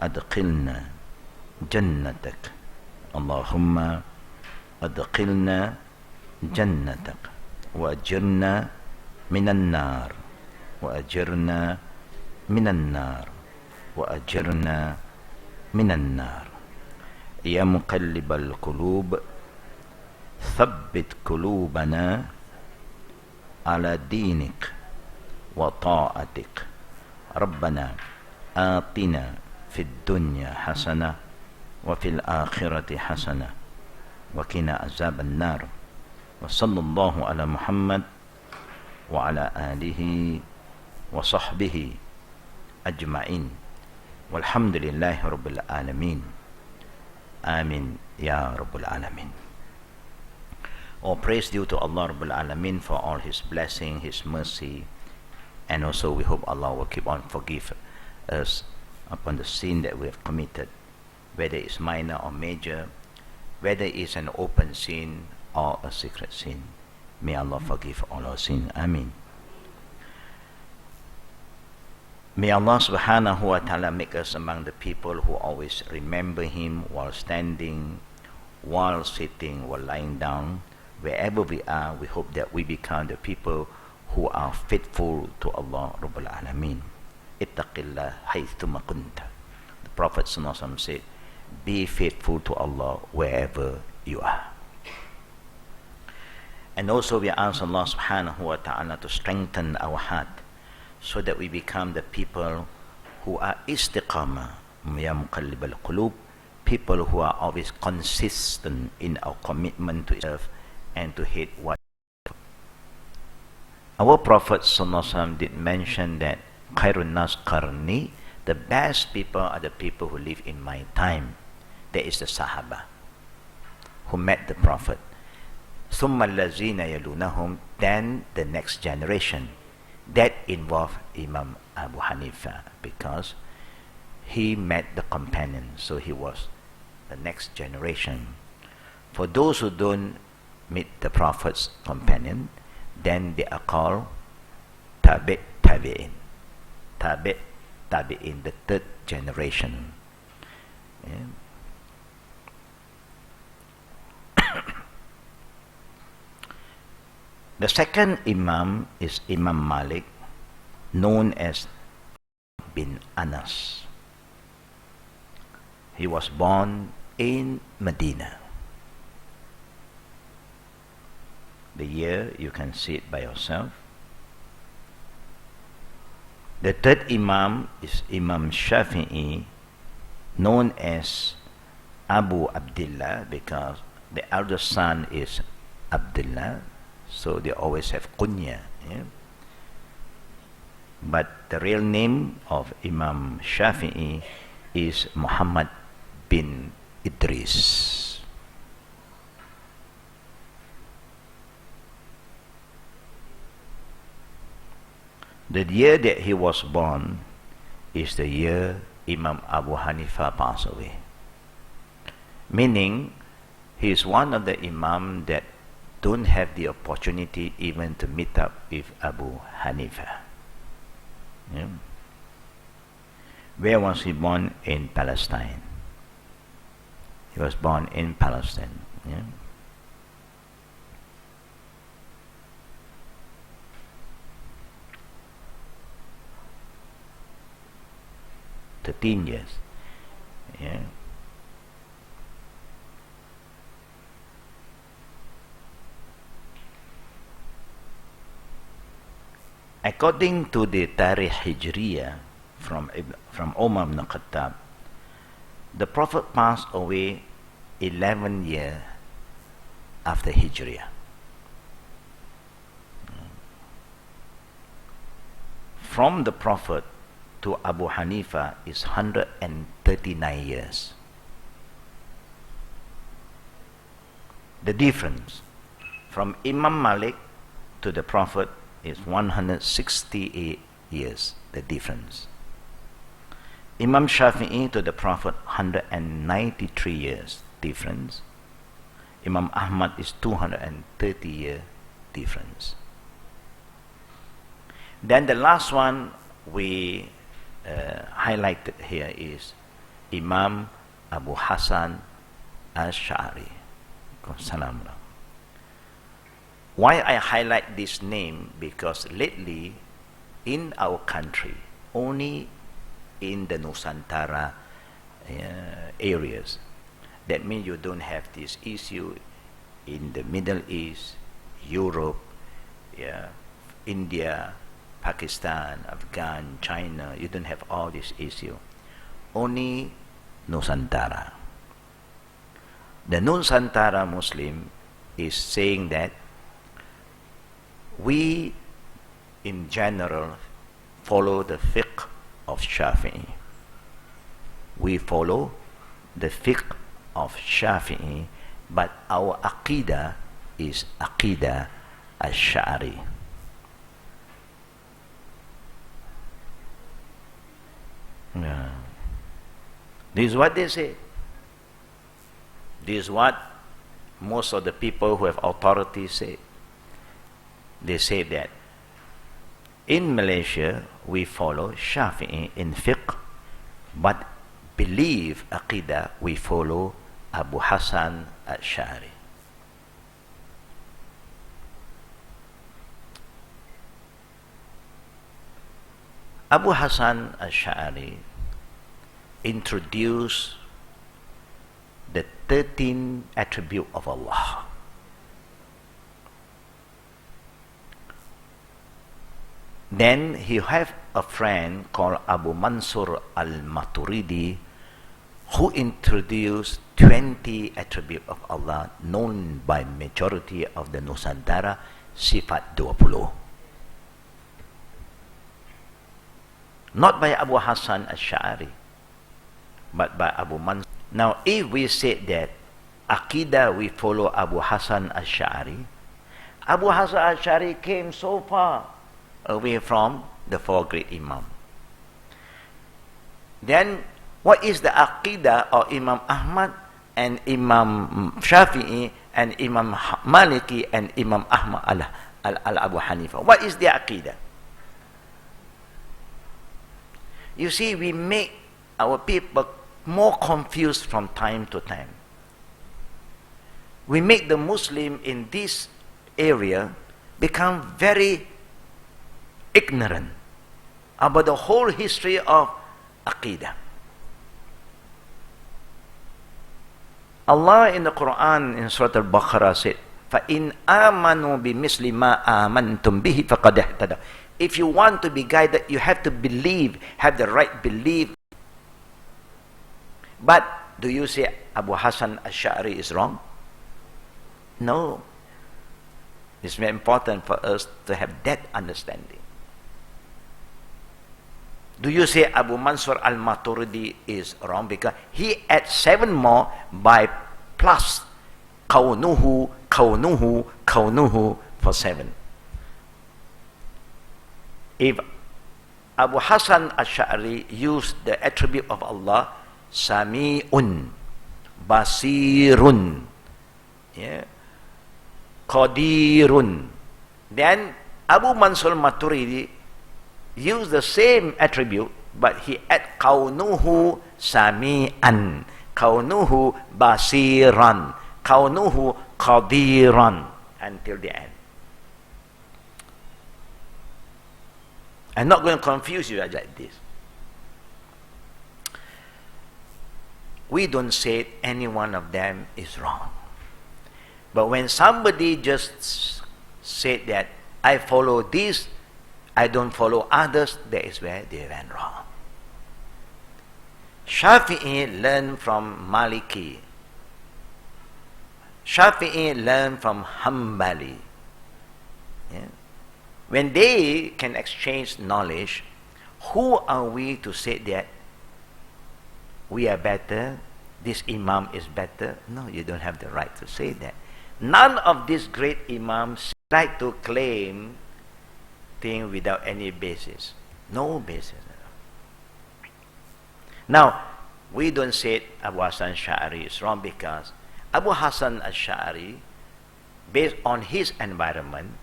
أدخلنا جنتك اللهم أدخلنا جنتك وأجرنا من النار وأجرنا من النار وأجرنا من النار يا مقلب القلوب ثبت قلوبنا على دينك وطاعتك ربنا آتنا في الدنيا حسنة وفي الآخرة حسنة وقنا عذاب النار وصلى الله على محمد وعلى آله وصحبه أجمعين والحمد لله رب العالمين آمين يا رب العالمين. All praise due to Allah Rabbul Alameen for all His blessing, His mercy, and also we hope Allah will keep on forgive us upon the sin that we have committed, whether it's minor or major, whether it's an open sin or a secret sin. May Allah forgive all our sin. Ameen. May Allah subhanahu wa ta'ala make us among the people who always remember Him while standing, while sitting, while lying down. Wherever we are, we hope that we become the people who are faithful to Allah Rabbul Alameen. Ittaqillah haythuma kunta. The Prophet ﷺ said, be faithful to Allah wherever you are. And also we ask Allah subhanahu wa ta'ala to strengthen our heart so that we become the people who are istiqamah, ya muqallib al-qulub, people who are always consistent in our commitment to serve and to hate what. Our Prophet ﷺ did mention that khairun nas qarni, the best people are the people who live in my time. That is the Sahaba who met the Prophet. Thumma allazina yalunahum, then the next generation. That involved Imam Abu Hanifa because he met the companion, so he was the next generation. For those who don't meet the Prophet's companion, then they are called tabi'in, the third generation. Yeah. The second Imam is Imam Malik, known as bin Anas. He was born in Medina. The year, you can see it by yourself. The third Imam is Imam Shafi'i, known as Abu Abdullah because the eldest son is Abdullah, so they always have kunya. Yeah? But the real name of Imam Shafi'i is Muhammad bin Idris. The year that he was born is the year Imam Abu Hanifa passed away. Meaning, he is one of the Imam that don't have the opportunity even to meet up with Abu Hanifa. Yeah. Where was he born? In Palestine. He was born in Palestine. Yeah. $13 years. Yeah. According to the Tarikh Hijriyah from Umar ibn Khattab, the Prophet passed away 11 years after Hijriyah. From the Prophet to Abu Hanifa is 139 years. The difference from Imam Malik to the Prophet is 168 years, the difference. Imam Shafi'i to the Prophet 193 years difference. Imam Ahmad is 230 year difference. Then the last one we highlighted here is Imam Abu Hassan al-Sha'ari. Why I highlight this name? Because lately in our country, only in the Nusantara areas, that means you don't have this issue in the Middle East, Europe, India, Pakistan, Afghan, China. You don't have all this issue. Only Nusantara. The Nusantara Muslim is saying that we in general follow the fiqh of Shafi'i. We follow the fiqh of Shafi'i, but our Aqidah is Aqidah al-Sha'ari. This is what they say. This is what most of the people who have authority say. They say that in Malaysia we follow Shafi'i in fiqh, but believe Aqidah we follow Abu Hassan al-Sha'ari. Abu Hassan al-Sha'ari introduced the 13 attributes of Allah. Then he have a friend called Abu Mansur al-Maturidi who introduced 20 attributes of Allah known by majority of the Nusantara, sifat 20. Not by Abu Hassan al-Sha'ari, but by Abu Mansur. Now, if we say that Aqidah we follow Abu Hassan al-Sha'ari, Abu Hassan al-Sha'ari came so far away from the four great Imams. Then, what is the Aqidah of Imam Ahmad and Imam Shafi'i and Imam Maliki and Imam Ahmad al-Abu Hanifa? What is the Aqidah? You see, we make our people more confused from time to time. We make the Muslim in this area become very ignorant about the whole history of Aqidah. Allah in the Quran in Surah Al-Baqarah said, فَإِنْ آمَنُوا بِمِثْلِ مَا آمَنْتُمْ بِهِ فَقَدْ اهْتَدَوْا. If you want to be guided, you have to believe, have the right belief. But do you say Abu Hassan al-Sha'ari is wrong? No. It's very important for us to have that understanding. Do you say Abu Mansur al-Maturidi is wrong? Because he adds 7 more by plus kaunuhu for 7. If Abu Hassan al-Sha'ari used the attribute of Allah, Sami'un, Basirun, Qadirun, then Abu Mansur al-Maturidi used the same attribute, but he add kaunuhu Sami'an, kaunuhu Basiran, kaunuhu Qadiran until the end. I'm not going to confuse you like this. We don't say any one of them is wrong. But when somebody just said that I follow this, I don't follow others, that is where they went wrong. Shafi'i learned from Maliki. Shafi'i learned from Hanbali. When they can exchange knowledge, who are we to say that we are better, this Imam is better? No, you don't have the right to say that. None of these great Imams like to claim things without any basis. No basis. Now, we don't say Abu Hassan al-Sha'ari is wrong because Abu Hassan al-Sha'ari, based on his environment,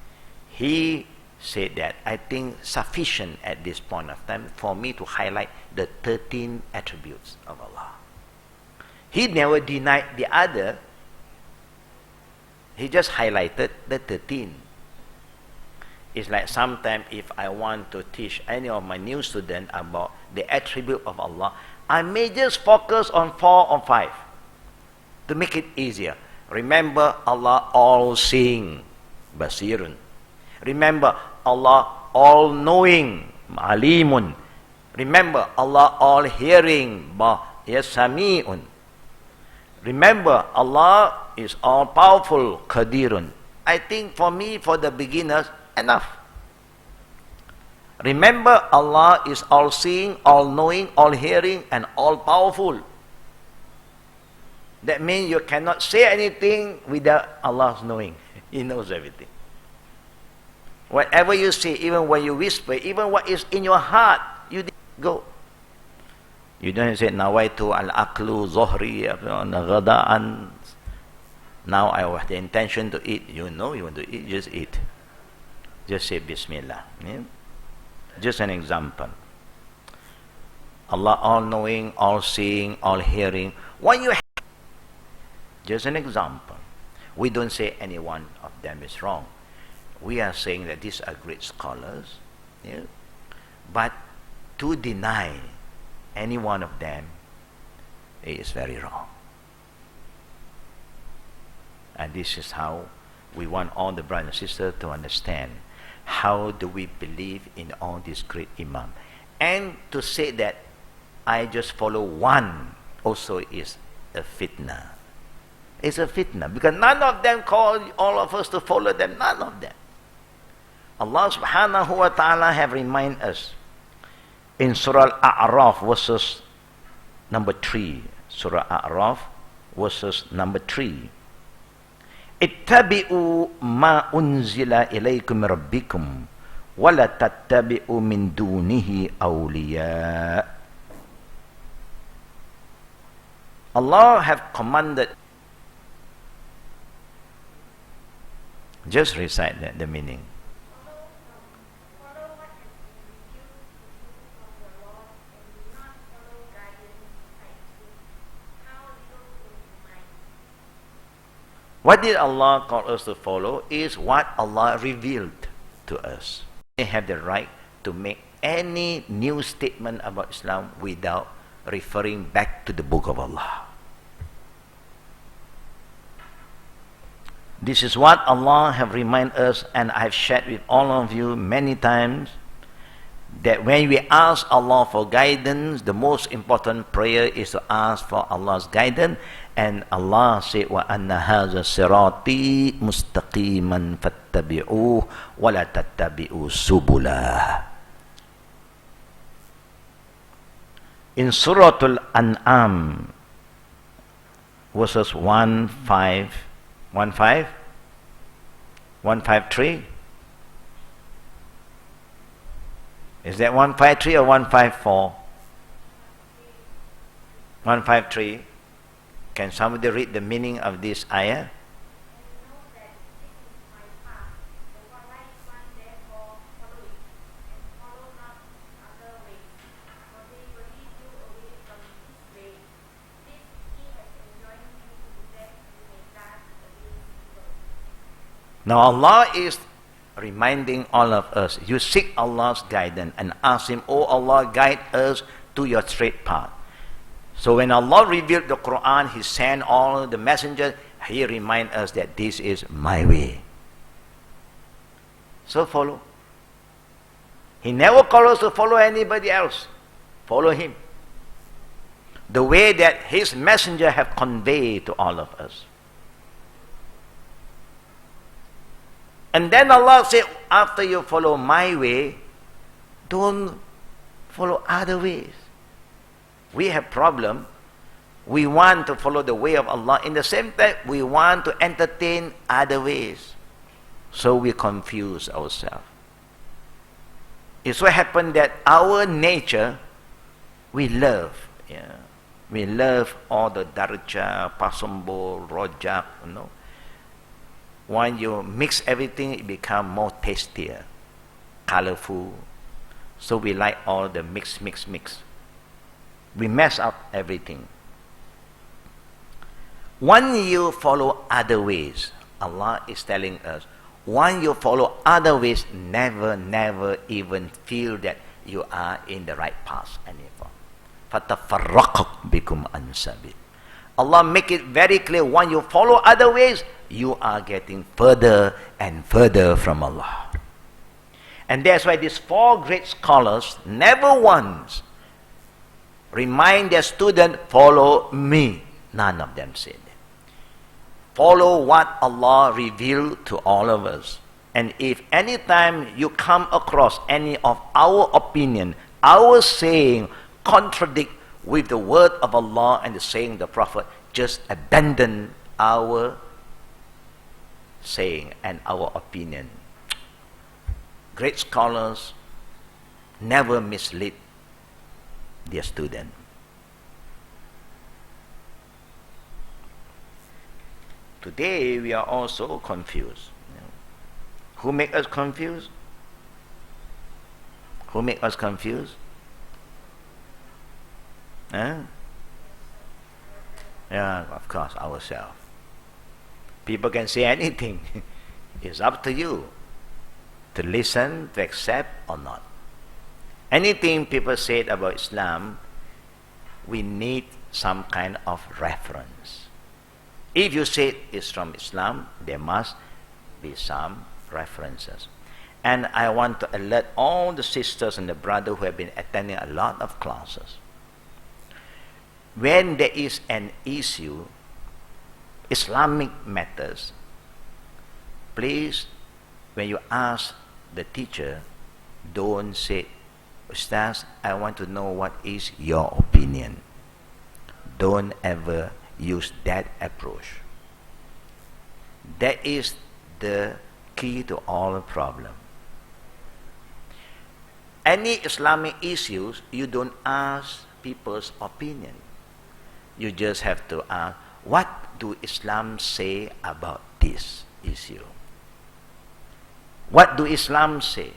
he said that I think sufficient at this point of time for me to highlight the 13 attributes of Allah. He never denied the other. He just highlighted the 13. It's like sometimes if I want to teach any of my new students about the attribute of Allah, I may just focus on 4 or 5 to make it easier. Remember, Allah all-seeing, basirun. Remember, Allah all-knowing, alimun. Remember, Allah all-hearing, yasami'un. Remember, Allah is all-powerful, qadirun. I think for me, for the beginners, enough. Remember, Allah is all-seeing, all-knowing, all-hearing, and all-powerful. That means you cannot say anything without Allah's knowing. He knows everything. Whatever you say, even when you whisper, even what is in your heart, you go. You don't say, Nawaitu al-aklu zohri ghada'an. Now I have the intention to eat. You know you want to eat, just eat. Just say Bismillah. Yeah? Just an example. Allah all-knowing, all-seeing, all-hearing. When you just an example. We don't say any one of them is wrong. We are saying that these are great scholars. Yeah? But to deny any one of them is very wrong. And this is how we want all the brothers and sisters to understand. How do we believe in all these great imams? And to say that I just follow one also is a fitna. It's a fitna because none of them call all of us to follow them. None of them. Allah subhanahu wa ta'ala have reminded us in Surah Al-A'raf verses number 3. Surah Al-A'raf verses number 3. Ittabi'u ma unzila ilaykum rabbikum wa la tattabi'u min dunihi awliya. Allah have commanded. Just recite the meaning. What did Allah call us to follow is what Allah revealed to us. We have the right to make any new statement about Islam without referring back to the book of Allah. This is what Allah have reminded us, and I have shared with all of you many times, that when we ask Allah for guidance, the most important prayer is to ask for Allah's guidance. And Allah said, وَأَنَّ هَذَا صِرَاطِي مُسْتَقِيمًا فَاتَّبِعُوهُ وَلَا تَتَّبِعُوا سُبُلًا. In Surah Al-An'am, verses 153. Is that 153 or 154? 153. Can somebody read the meaning of this ayah? Now Allah is reminding all of us, you seek Allah's guidance and ask Him, oh Allah, guide us to your straight path. So when Allah revealed the Quran, He sent all the messengers, He reminds us that this is my way. So follow. He never calls us to follow anybody else. Follow Him. The way that His messenger have conveyed to all of us. And then Allah said, after you follow my way, don't follow other ways. We have problem. We want to follow the way of Allah. In the same time, we want to entertain other ways. So we confuse ourselves. It so happened that our nature, we love. Yeah. We love all the darja, pasumbo, rojak, When you mix everything, it becomes more tastier. colorful. So we like all the mix. We mess up everything. When you follow other ways, Allah is telling us, when you follow other ways, never even feel that you are in the right path anymore. فَتَفَرَّقَ بِكُمْ عَنْ سَبِيلٍ. Allah make it very clear, when you follow other ways, you are getting further and further from Allah. And that's why these four great scholars never once remind their student, follow me. None of them said that. Follow what Allah revealed to all of us. And if any time you come across any of our opinion, our saying contradict with the word of Allah and the saying of the Prophet, just abandon our saying and our opinion. Great scholars never mislead their student. Today we are also confused. Who make us confused? Who make us confused? Huh? Yeah, of course, ourselves. People can say anything. It's up to you to listen, to accept or not. Anything people say about Islam, we need some kind of reference. If you say it's from Islam, there must be some references. And I want to alert all the sisters and the brothers who have been attending a lot of classes. When there is an issue, Islamic matters, please, when you ask the teacher, don't say, Ustaz, I want to know what is your opinion. Don't ever use that approach. That is the key to all the problem. Any Islamic issues, you don't ask people's opinion. You just have to ask, what do Islam say about this issue? What do Islam say?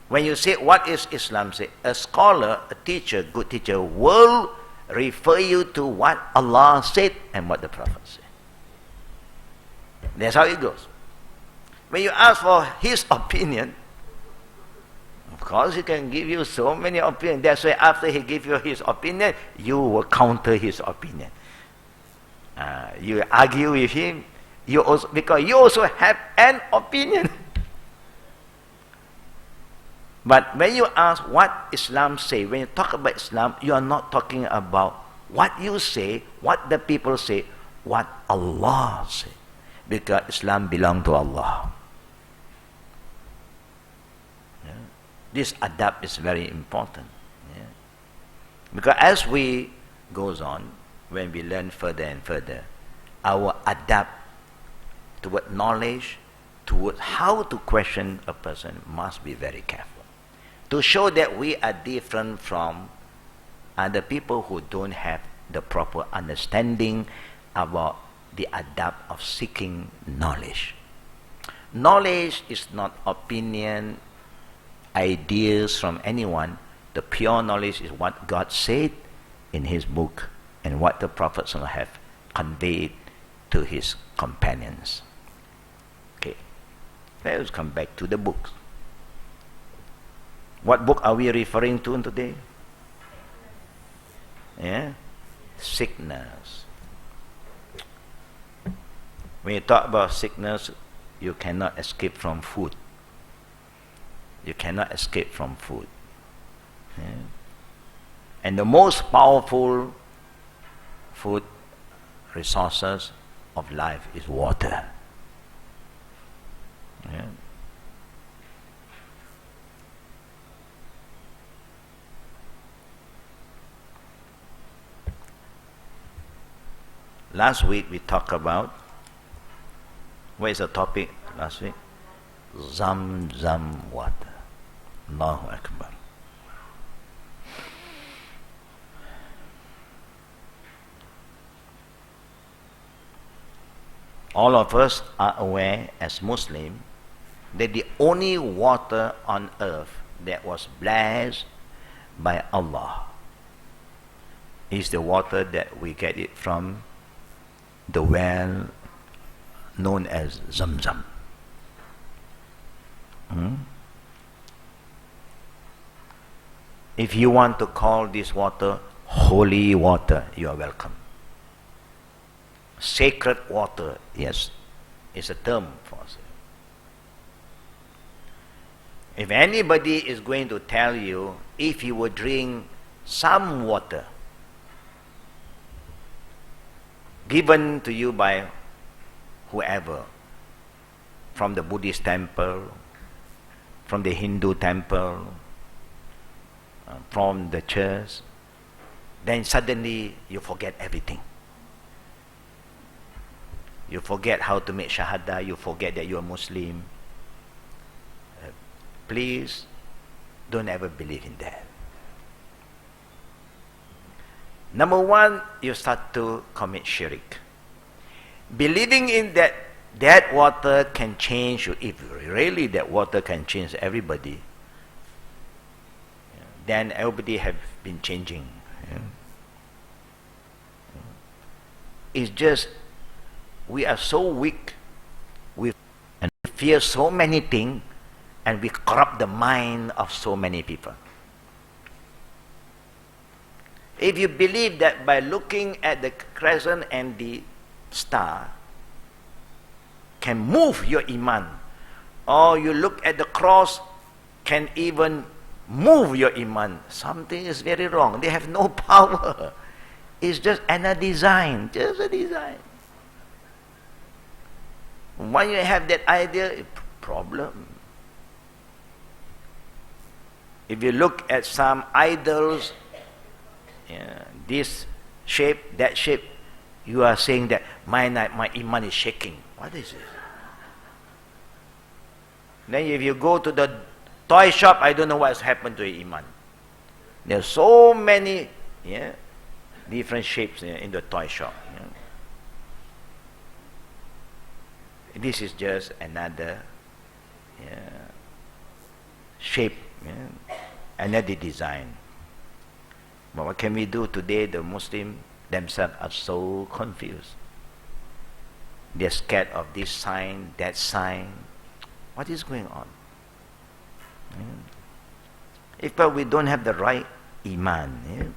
When you say, what is Islam say? A scholar, a teacher, good teacher will refer you to what Allah said and what the Prophet said. That's how it goes. When you ask for his opinion, of course he can give you so many opinions. That's why after he gives you his opinion, you will counter his opinion. You argue with him, because you also have an opinion. But when you ask what Islam say, when you talk about Islam, you are not talking about what you say, what the people say, what Allah say. Because Islam belongs to Allah. Yeah. This adab is very important. Yeah. Because as we goes on, when we learn further and further, our adab toward knowledge, toward how to question a person must be very careful. To show that we are different from other people who don't have the proper understanding about the adab of seeking knowledge. Knowledge is not opinion, ideas from anyone. The pure knowledge is what God said in His book and what the Prophets have conveyed to His companions. Okay, let us come back to the books. What book are we referring to today? Yeah? Sickness. When you talk about sickness, you cannot escape from food. You cannot escape from food. Yeah? And the most powerful food resources of life is water. Yeah? Last week we talked about, what is the topic last week? Zamzam water. Allahu Akbar. All of us are aware as Muslims that the only water on earth that was blessed by Allah is the water that we get it from the well known as Zamzam. If you want to call this water holy water, you are welcome. Sacred water, yes, is a term for us. If anybody is going to tell you, if you would drink some water given to you by whoever, from the Buddhist temple, from the Hindu temple, from the church, then suddenly you forget everything. You forget how to make shahada, you forget that you are Muslim. Please don't ever believe in that. Number one, you start to commit shirk. Believing in that water can change you. If really that water can change everybody, then everybody have been changing. It's just we are so weak, we fear so many things, and we corrupt the mind of so many people. If you believe that by looking at the crescent and the star can move your iman, or you look at the cross can even move your iman, something is very wrong. They have no power. It's just another design, just a design. When you have that idea, problem. If you look at some idols, this shape, that shape, you are saying that my iman is shaking. What is it? Then if you go to the toy shop, I don't know what's happened to your iman. There are so many different shapes in the toy shop. This is just another shape, another design. But what can we do today? The Muslims themselves are so confused. They're scared of this sign, that sign. What is going on? If we don't have the right iman,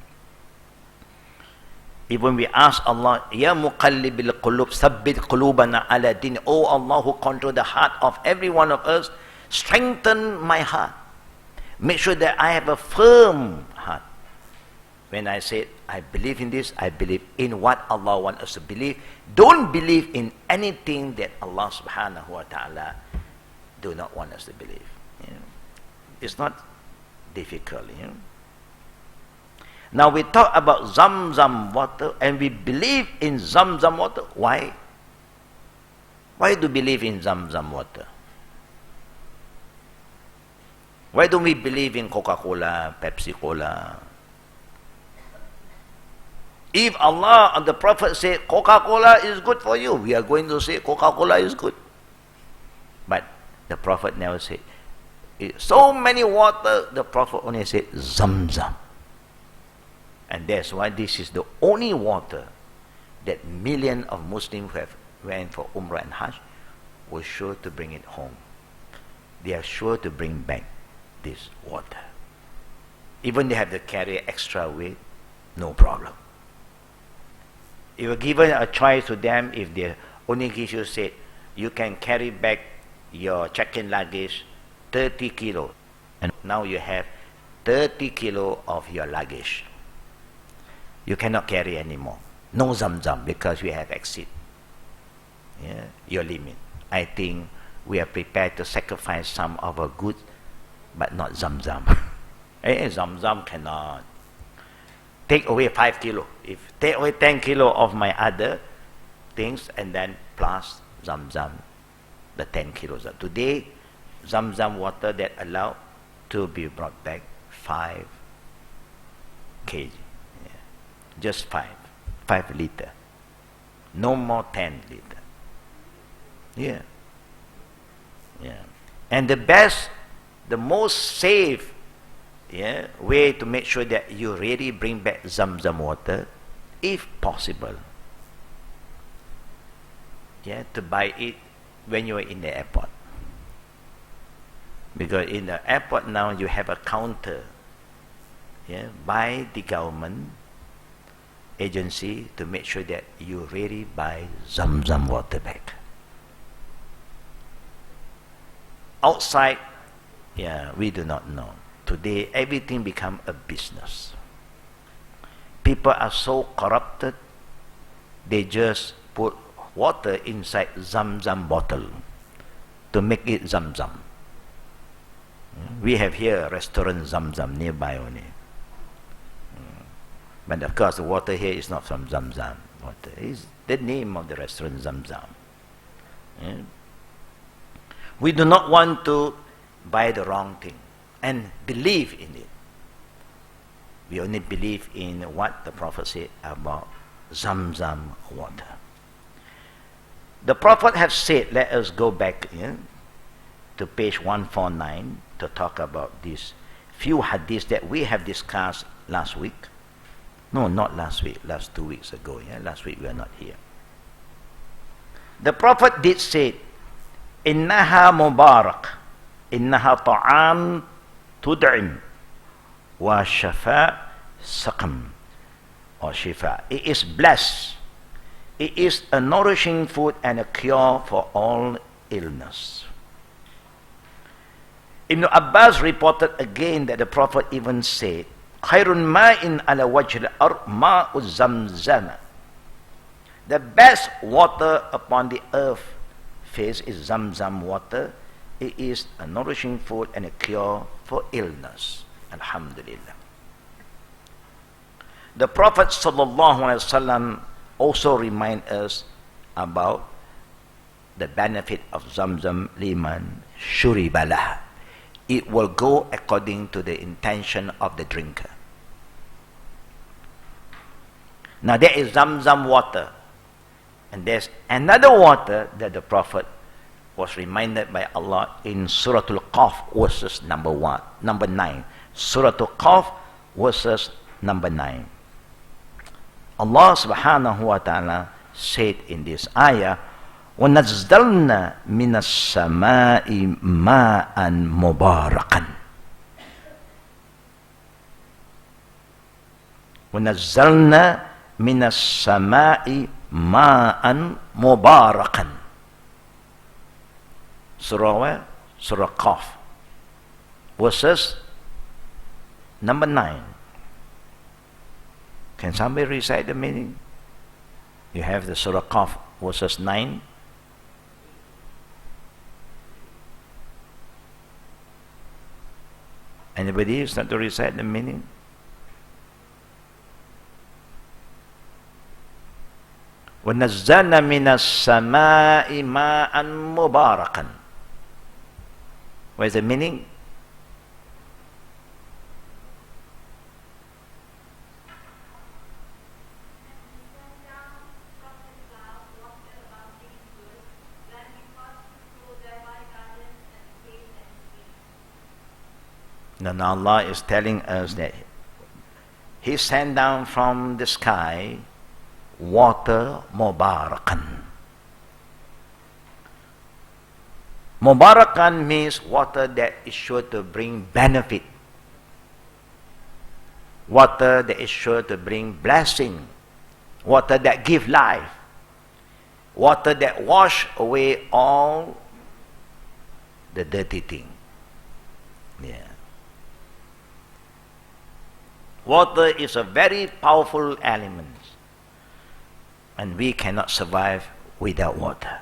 even we ask Allah, Ya muqallibil qulub, sabbit qulubana ala din. Oh Allah, who control the heart of every one of us, strengthen my heart. Make sure that I have a firm heart. When I say, I believe in this, I believe in what Allah wants us to believe. Don't believe in anything that Allah subhanahu wa ta'ala do not want us to believe. It's not difficult. Now we talk about Zamzam water, and we believe in Zamzam water. Why? Why do we believe in Zamzam water? Why don't we believe in Coca-Cola, Pepsi-Cola? If Allah and the Prophet say Coca-Cola is good for you, we are going to say Coca-Cola is good. But the Prophet never said. So many water, the Prophet only said Zamzam. And that's why this is the only water that millions of Muslims who have went for Umrah and Hajj were sure to bring it home. They are sure to bring back this water. Even they have to carry extra weight, no problem. If you given a choice to them, if they only give you, say, you can carry back your check-in luggage 30 kilo, and now you have 30 kilo of your luggage. You cannot carry anymore. No Zamzam, because we have exceed your limit. I think we are prepared to sacrifice some of our goods, but not Zamzam. Zamzam cannot. Take away 5 kilo. If take away 10 kilo of my other things, and then plus Zamzam, the 10 kilos. Today, Zamzam water that allowed to be brought back 5 kg. Just 5 liter. No more 10 liter. Yeah. And the best, the most safe way to make sure that you really bring back Zamzam water, if possible, to buy it when you are in the airport. Because in the airport now you have a counter by the government agency to make sure that you really buy Zamzam water back. Outside, we do not know. Today, everything become a business. People are so corrupted, they just put water inside Zamzam bottle to make it Zamzam. We have here a restaurant Zamzam nearby only. But of course, the water here is not from Zamzam water. It's the name of the restaurant Zamzam. We do not want to buy the wrong thing and believe in it. We only believe in what the Prophet said about Zamzam water. The Prophet has said, let us go back to page 149 to talk about these few hadiths that we have discussed last week. No, not last week, last 2 weeks ago. Last week we are not here. The Prophet did say, Innaha mubarak, innaha ta'am tud'im, wa shafa saqam, or shifa. It is blessed. It is a nourishing food and a cure for all illness. Ibn Abbas reported again that the Prophet even said, Khairun ma'in ala wajh al-ard ma'u zamzam. The best water upon the earth face is Zamzam water. It is a nourishing food and a cure for illness. Alhamdulillah. The Prophet sallallahu alaihi wasallam also remind us about the benefit of Zamzam liman shuribalah. It will go according to the intention of the drinker. Now there is Zamzam water, and there's another water that the Prophet was reminded by Allah in Surah Al-Qaf verses number 9. Surah Al-Qaf verses number 9. Allah subhanahu wa ta'ala said in this ayah, وَنَزَّلْنَا مِنَ السَّمَاءِ مَاءً مُبَارَكًا. وَنَزَّلْنَا مِنَ السَّمَاءِ مَاءً مُبَارَكًا. Surah Surah Qaf, verses number 9. Can somebody recite the meaning? You have the Surah Qaf, verses 9. Anybody start to recite the meaning? وَنَزَّلْنَا مِنَ السَّمَاءِ مَاءً مُبَارَكًا. Where's the meaning? Now Allah is telling us that He sent down from the sky water mubarakan. Mubarakan means water that is sure to bring benefit. Water that is sure to bring blessing. Water that give life. Water that wash away all the dirty thing. Water is a very powerful element, and we cannot survive without water.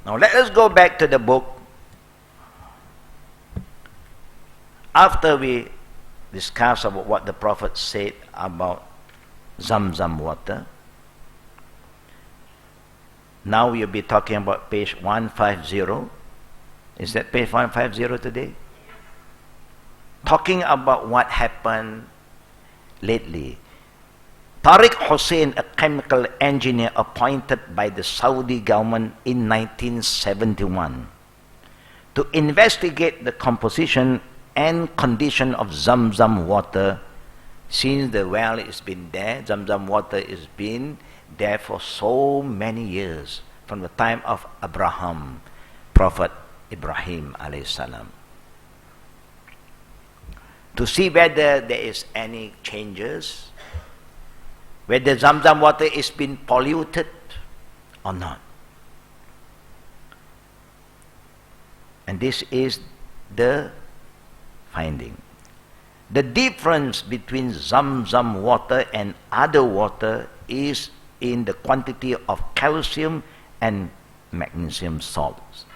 Now let us go back to the book. After we discuss about what the Prophet said about Zamzam water, now we'll be talking about page 150. Is that page 150 today? Talking about what happened lately Tariq Hussain, a chemical engineer appointed by the Saudi government in 1971 to investigate the composition and condition of Zamzam water. Since the well has been there, Zamzam water has been there for so many years, from the time of Abraham, Prophet Ibrahim alayhi salam, to see whether there is any changes, whether Zamzam water is been polluted or not. And this is the finding. The difference between Zamzam water and other water is in the quantity of calcium and magnesium salts.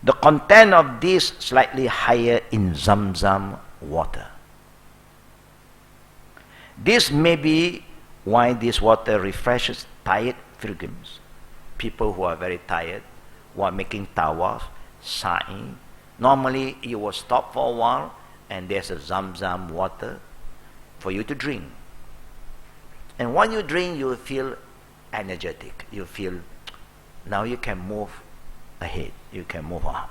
The content of this slightly higher in Zamzam water. This may be why this water refreshes tired pilgrims, people who are very tired, who are making tawaf, sa'i. Normally you will stop for a while and there's a Zamzam water for you to drink. And when you drink, you feel energetic. You feel now you can move ahead, you can move on.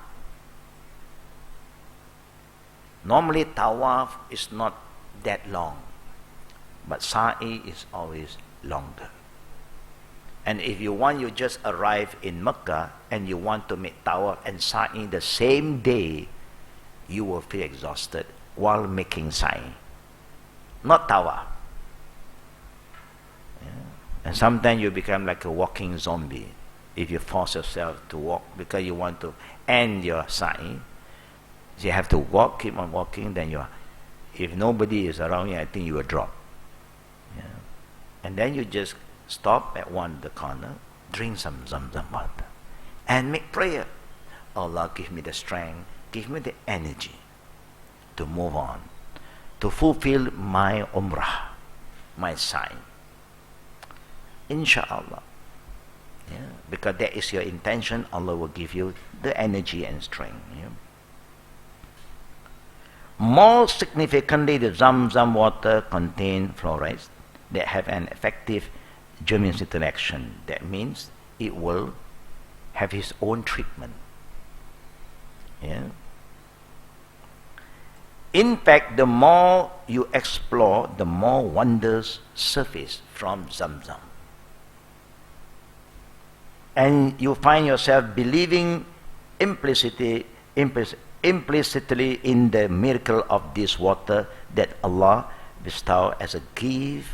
Normally tawaf is not that long, but sa'i is always longer. And if you want, you just arrive in Mecca and you want to make tawaf and sa'i the same day, you will feel exhausted while making sa'i, not tawaf. And sometimes you become like a walking zombie if you force yourself to walk because you want to end your sa'i. So you have to walk, keep on walking, then if nobody is around you, I think you will drop. Yeah. And then you just stop at the corner, drink some Zamzam water, and make prayer. Allah, give me the strength, give me the energy to move on, to fulfill my umrah, my sa'i. Insha'Allah. Yeah. Because that is your intention, Allah will give you the energy and strength. Yeah. More significantly, the Zamzam water contains fluorides that have an effective germicide action. That means it will have its own treatment. Yeah. In fact, the more you explore, the more wonders surface from Zamzam. And you find yourself believing implicitly in the miracle of this water that Allah bestowed as a gift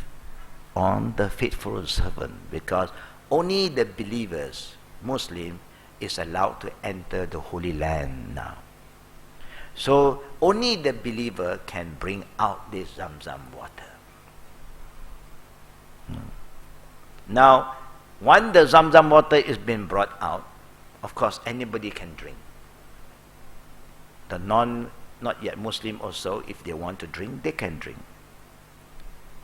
on the faithful servant, because only the believers, Muslim, is allowed to enter the Holy Land now. So only the believer can bring out this Zamzam water. Now, when the Zamzam water is being brought out, of course anybody can drink. The not yet Muslim also, if they want to drink, they can drink.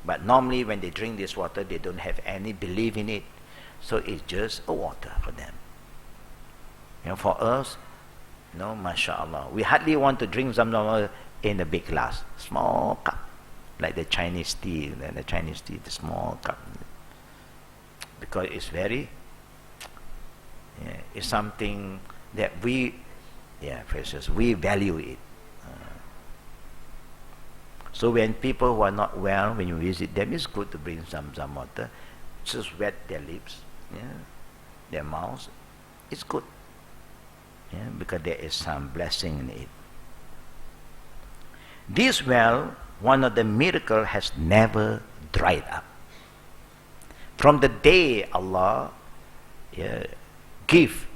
But normally when they drink this water, they don't have any belief in it. So it's just a water for them. You know, for us, mashallah, we hardly want to drink Zamzam water in a big glass, small cup, like the Chinese tea, the small cup. Because it's very, it's something that we value it. So when people who are not well, when you visit them, it's good to bring some water, just wet their lips, their mouths. It's good, because there is some blessing in it. This well, one of the miracles, has never dried up. From the day Allah give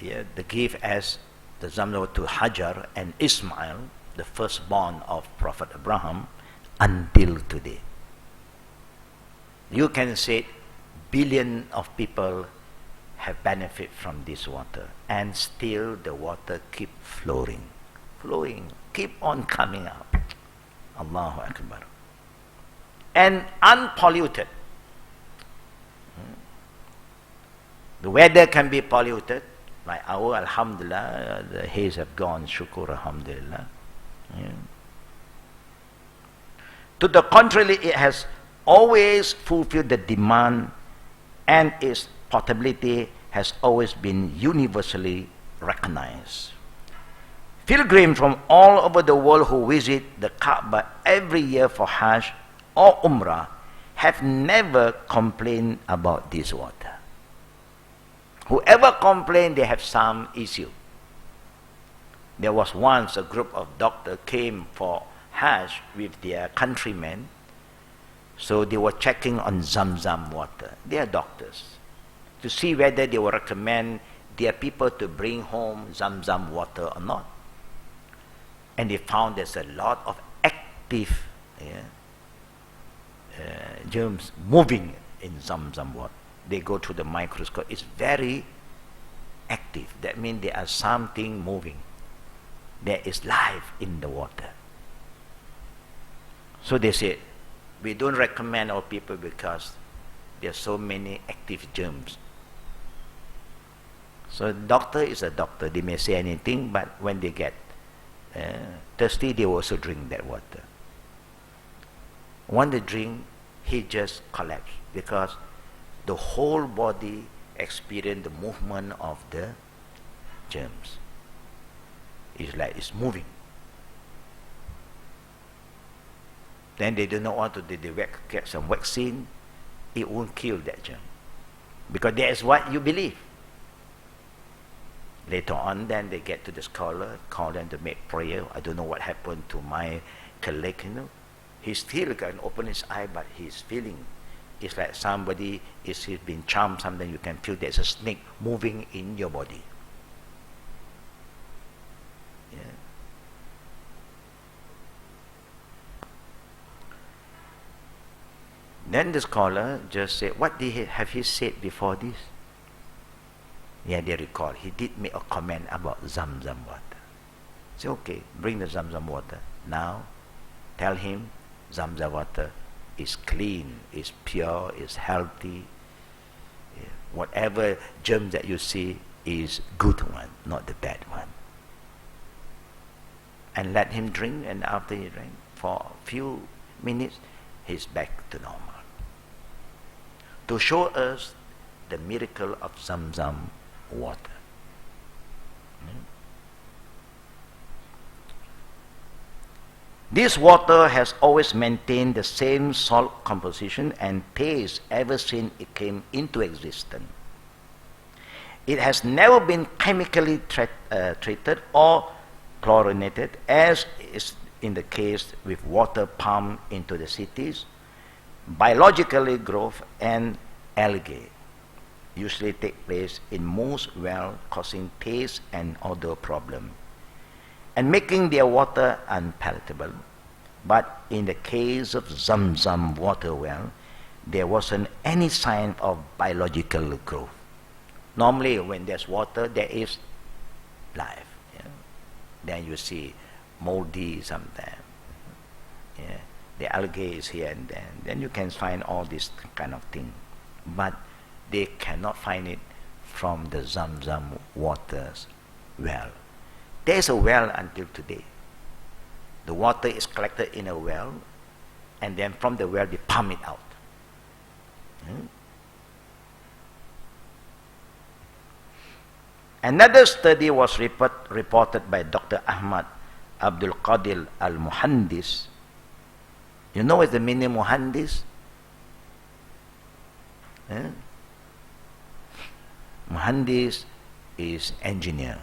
the gift as the Zamzam to Hajar and Ismail, the firstborn of Prophet Abraham, until today. You can say billions of people have benefit from this water, and still the water keep flowing, keep on coming up. Allahu Akbar. And unpolluted. The weather can be polluted, like our, alhamdulillah, the haze have gone, shukur, alhamdulillah. To the contrary, it has always fulfilled the demand, and its portability has always been universally recognized. Pilgrims from all over the world who visit the Kaaba every year for Hajj or Umrah have never complained about this water. Whoever complained, they have some issue. There was once a group of doctors came for Hajj with their countrymen, so they were checking on Zamzam water. They are doctors, to see whether they will recommend their people to bring home Zamzam water or not. And they found there's a lot of active germs moving in Zamzam water. They go through the microscope. It's very active. That means there are something moving. There is life in the water. So they said, we don't recommend our people because there are so many active germs. So doctor is a doctor. They may say anything, but when they get thirsty, they also drink that water. When they drink, he just collapsed because the whole body experienced the movement of the germs. It's like it's moving. Then they do not want to get some vaccine. It won't kill that germ, because that is what you believe. Later on, then they get to the scholar, call them to make prayer. I don't know what happened to my colleague, He still can open his eye, but he's feeling. It's like somebody is being charmed, something you can feel there's a snake moving in your body. Yeah. Then the scholar just said, what have he said before this? Yeah, they recall. He did make a comment about Zamzam water. Say, okay, bring the Zamzam water. Now, tell him Zamzam water is clean, is pure, is healthy. Yeah. Whatever germ that you see is good one, not the bad one. And let him drink, and after he drank, for a few minutes, he's back to normal. To show us the miracle of Zamzam water. This water has always maintained the same salt composition and taste ever since it came into existence. It has never been chemically treated or chlorinated, as is in the case with water pumped into the cities. Biologically, growth and algae usually take place in most wells, causing taste and odor problem and making their water unpalatable. But in the case of Zamzam water well, there wasn't any sign of biological growth. Normally when there's water, there is life. Yeah? Then you see moldy sometimes. Yeah? The algae is here and then you can find all this kind of thing. But they cannot find it from the Zamzam waters well. There is a well until today. The water is collected in a well, and then from the well they pump it out. Another study was reported by Dr. Ahmad Abdul Qadir al-Muhandis. You know what's the meaning Muhandis? Muhandis is engineer.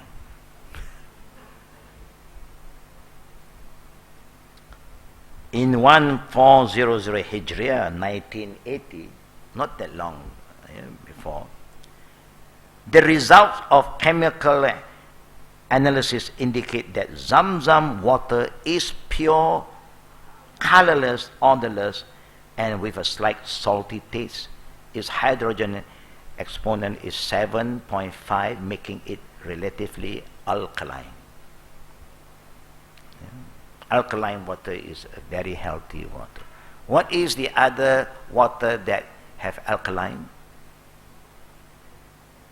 In 1400 Hijriah, 1980, not that long before, the results of chemical analysis indicate that Zamzam water is pure, colorless, odorless, and with a slight salty taste. Its hydrogen exponent is 7.5, making it relatively alkaline. Alkaline water is a very healthy water. What is the other water that have alkaline?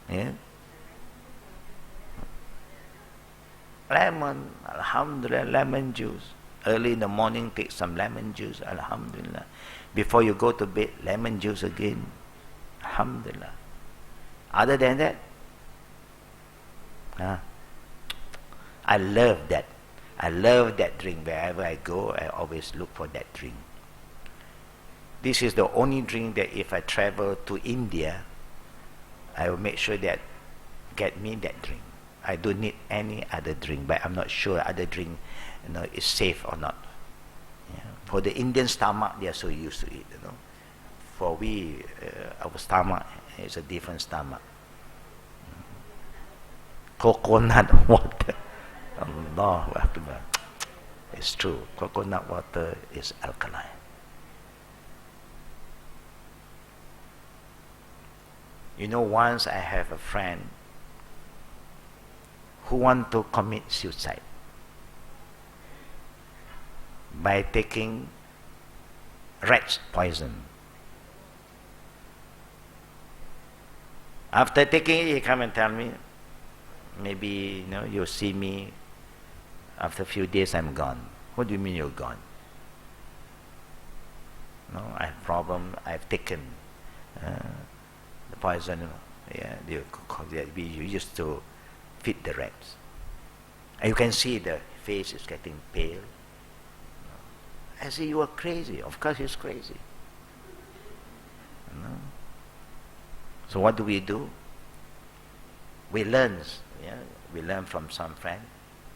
Yeah? Lemon, alhamdulillah, lemon juice. Early in the morning, take some lemon juice, alhamdulillah. Before you go to bed, lemon juice again, alhamdulillah. Other than that, I love that. I love that drink. Wherever I go, I always look for that drink. This is the only drink that if I travel to India, I will make sure that get me that drink. I don't need any other drink, but I'm not sure other drink, is safe or not. Yeah. For the Indian stomach, they are so used to it. For we, our stomach is a different stomach. Coconut water. Allahu Akbar. It's true. Coconut water is alkaline. Once I have a friend who want to commit suicide by taking rat's poison. After taking it, he come and tell me, maybe you'll see me after a few days I'm gone. What do you mean you're gone? No, I have problem. I've taken the poison. Yeah, we used to feed the rats. And you can see the face is getting pale. I say, you are crazy. Of course he's crazy. So what do? We learn. We learn from some friend.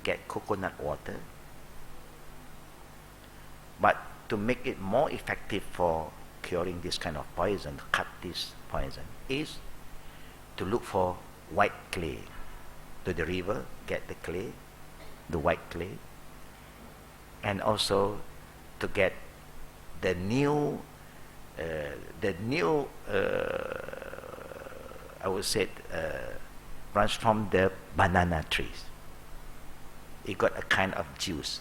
Get coconut water. But to make it more effective for curing this kind of poison, cut this poison, is to look for white clay. To the river, get the clay, the white clay, and also to get the new, I would say, branch from the banana trees. It got a kind of juice.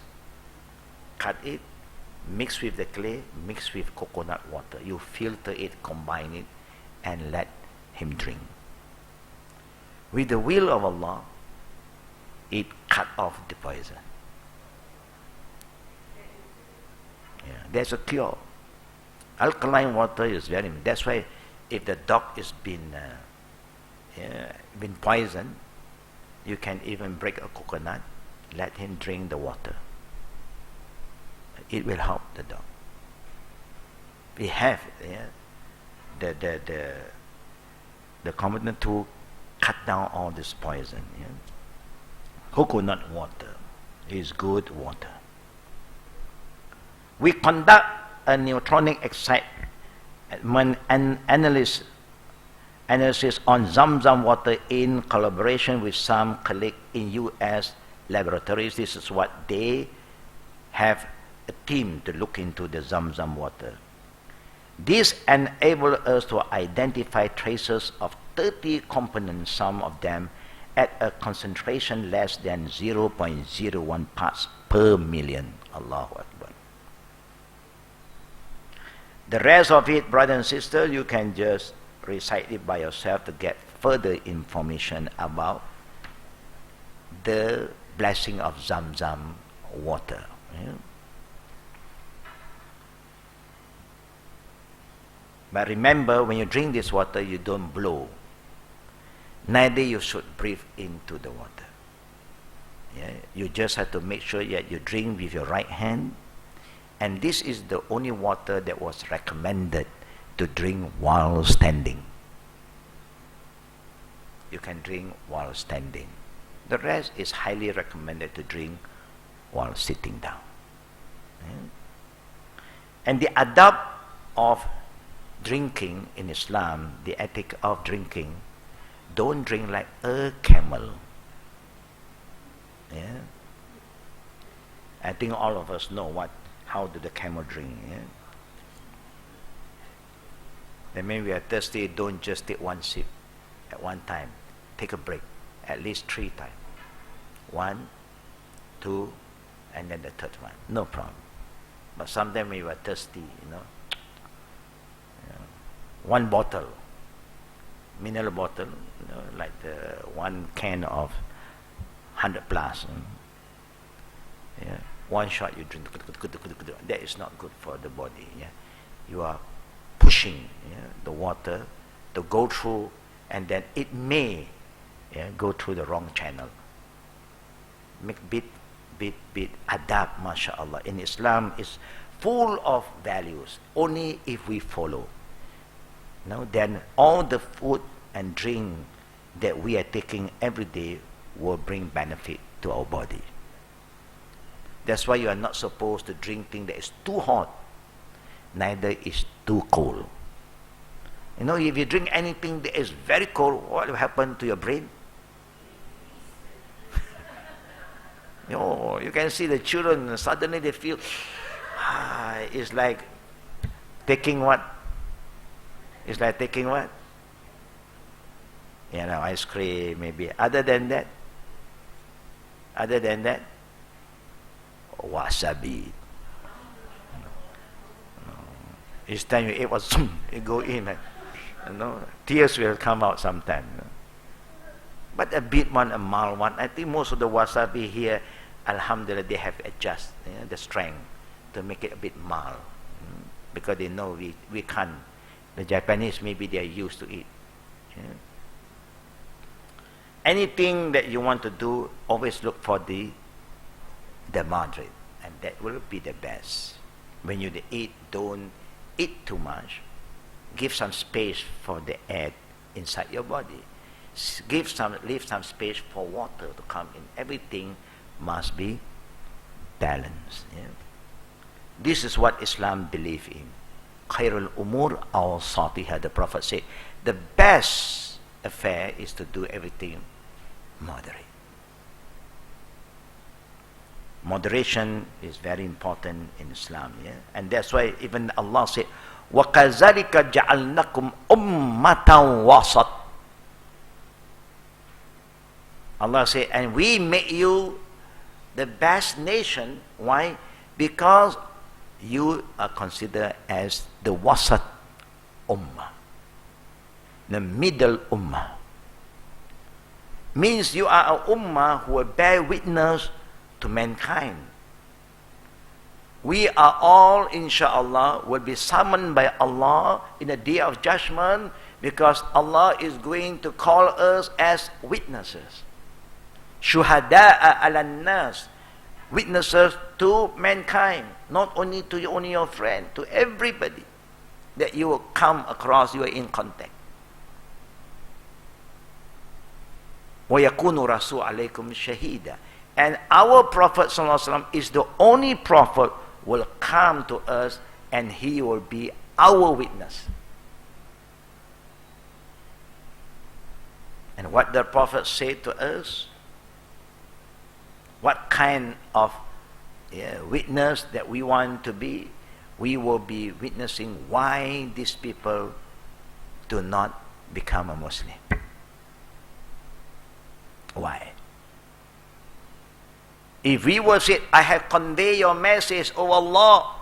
Cut it, mix with the clay, mix with coconut water. You filter it, combine it, and let him drink. With the will of Allah, it cut off the poison. Yeah, there's a cure. Alkaline water is very. That's why, if the dog is been poisoned, you can even break a coconut, let him drink the water. It will help the dog. We have the competent to cut down all this poison. Yeah? Coconut water is good water. We conduct a neutronic excitement analysis on Zamzam water in collaboration with some colleagues in U.S. laboratories. This is what they have a team to look into the Zamzam water. This enables us to identify traces of 30 components, some of them at a concentration less than 0.01 parts per million. Allahu Akbar. The rest of it, brothers and sisters, you can just recite it by yourself to get further information about the blessing of Zamzam water. Yeah? But remember, when you drink this water, you don't blow. Neither you should breathe into the water. Yeah? You just have to make sure that you drink with your right hand. And this is the only water that was recommended to drink while standing. You can drink while standing. The rest is highly recommended to drink while sitting down. Yeah? And the adab of drinking in Islam, the ethic of drinking, don't drink like a camel. Yeah? I think all of us know how do the camel drink. Yeah? That means we are thirsty, don't just take one sip at one time. Take a break, at least 3 times. 1, 2, and then the third one. No problem. But sometimes when you are thirsty, one bottle, mineral bottle, like the one can of 100 plus. Yeah. one shot you drink. That is not good for the body. Yeah? You are pushing the water to go through, and then it may go through the wrong channel. Make bit adab, mashallah. In Islam is full of values. Only if we follow. Then all the food and drink that we are taking every day will bring benefit to our body. That's why you are not supposed to drink things that is too hot, neither is too cold. If you drink anything that is very cold, what will happen to your brain? You can see the children, suddenly they feel, it's like taking what? It's like taking what? Ice cream, maybe. Other than that, wasabi. Each time you eat was it go in, tears will come out sometime. But a bit one, a mild one. I think most of the wasabi here, alhamdulillah, they have adjusted the strength to make it a bit mild, because they know we can't. The Japanese, maybe they are used to it. Anything that you want to do, always look for the moderate, and that will be the best. When you eat, don't eat too much. Give some space for the air inside your body. Leave some space for water to come in. Everything must be balanced. This is what Islam believes in. Khairul umur awsatiha. The Prophet said, the best affair is to do everything moderate. Moderation is very important in Islam, and that's why even Allah said, وَكَذَلِكَ جَعَلْنَكُمْ أُمَّةً وَسَطًا. Allah said, and we made you the best nation. Why? Because you are considered as the wasat ummah, the middle ummah. Means you are a ummah who will bear witness to mankind. We are all, inshallah, will be summoned by Allah in the day of judgment, because Allah is going to call us as witnesses. Shuhada'a ala nas, witnesses to mankind, not only to only your friend, to everybody that you will come across, you are in contact. وَيَكُونُ رَسُولُ عَلَيْكُمْ شَهِيدًا. And our Prophet ﷺ is the only Prophet who will come to us, and he will be our witness. And what the Prophet said to us, what kind of witness that we want to be, we will be witnessing why these people do not become a Muslim. Why? If we will say, I have conveyed your message, O Allah,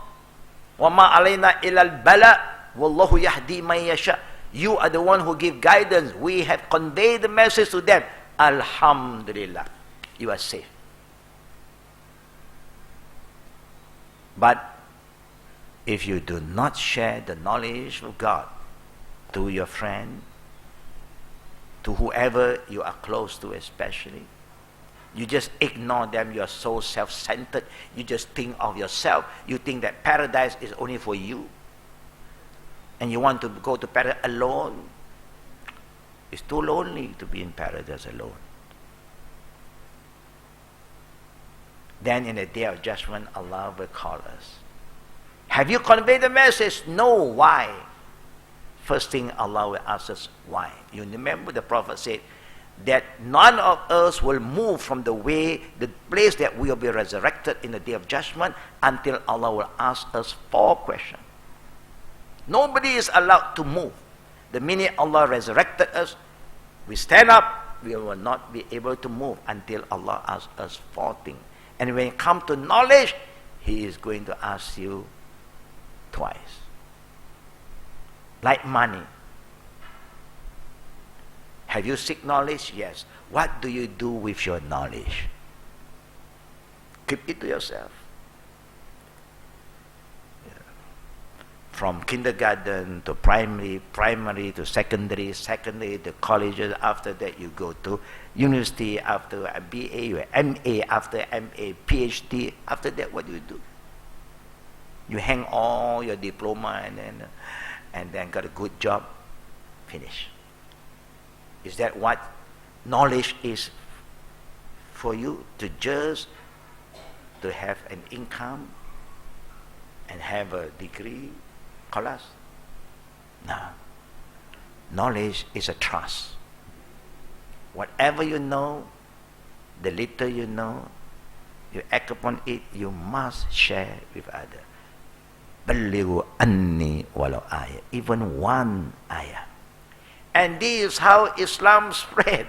وَمَا عَلَيْنَا إِلَى الْبَلَى وَاللَّهُ يَهْدِي مَنْ يَشَاءُ. You are the one who give guidance. We have conveyed the message to them. Alhamdulillah. You are safe. But if you do not share the knowledge of God to your friend, to whoever you are close to especially, you just ignore them, you are so self-centered, you just think of yourself, you think that paradise is only for you, and you want to go to paradise alone. It's too lonely to be in paradise alone. Then in the day of judgment, Allah will call us. Have you conveyed the message? No. Why? First thing Allah will ask us, why? You remember the Prophet said that none of us will move from the place that we will be resurrected in the day of judgment until Allah will ask us 4 questions. Nobody is allowed to move. The minute Allah resurrected us, we stand up, we will not be able to move until Allah asks us 4 things. And when it comes to knowledge, He is going to ask you twice. Like money. Have you seek knowledge? Yes. What do you do with your knowledge? Keep it to yourself. from kindergarten to primary, primary to secondary, secondary to colleges. After that, you go to university. After a BA, you MA. After MA, PhD. After that, what do? You hang all your diploma and then got a good job. Finish. Is that what knowledge is for you? To just to have an income and have a degree? Class? No. Knowledge is a trust. Whatever you know, the little you know, you act upon it, you must share with others. Ballighu anni walau ayah, even one ayah. And this is how Islam spread.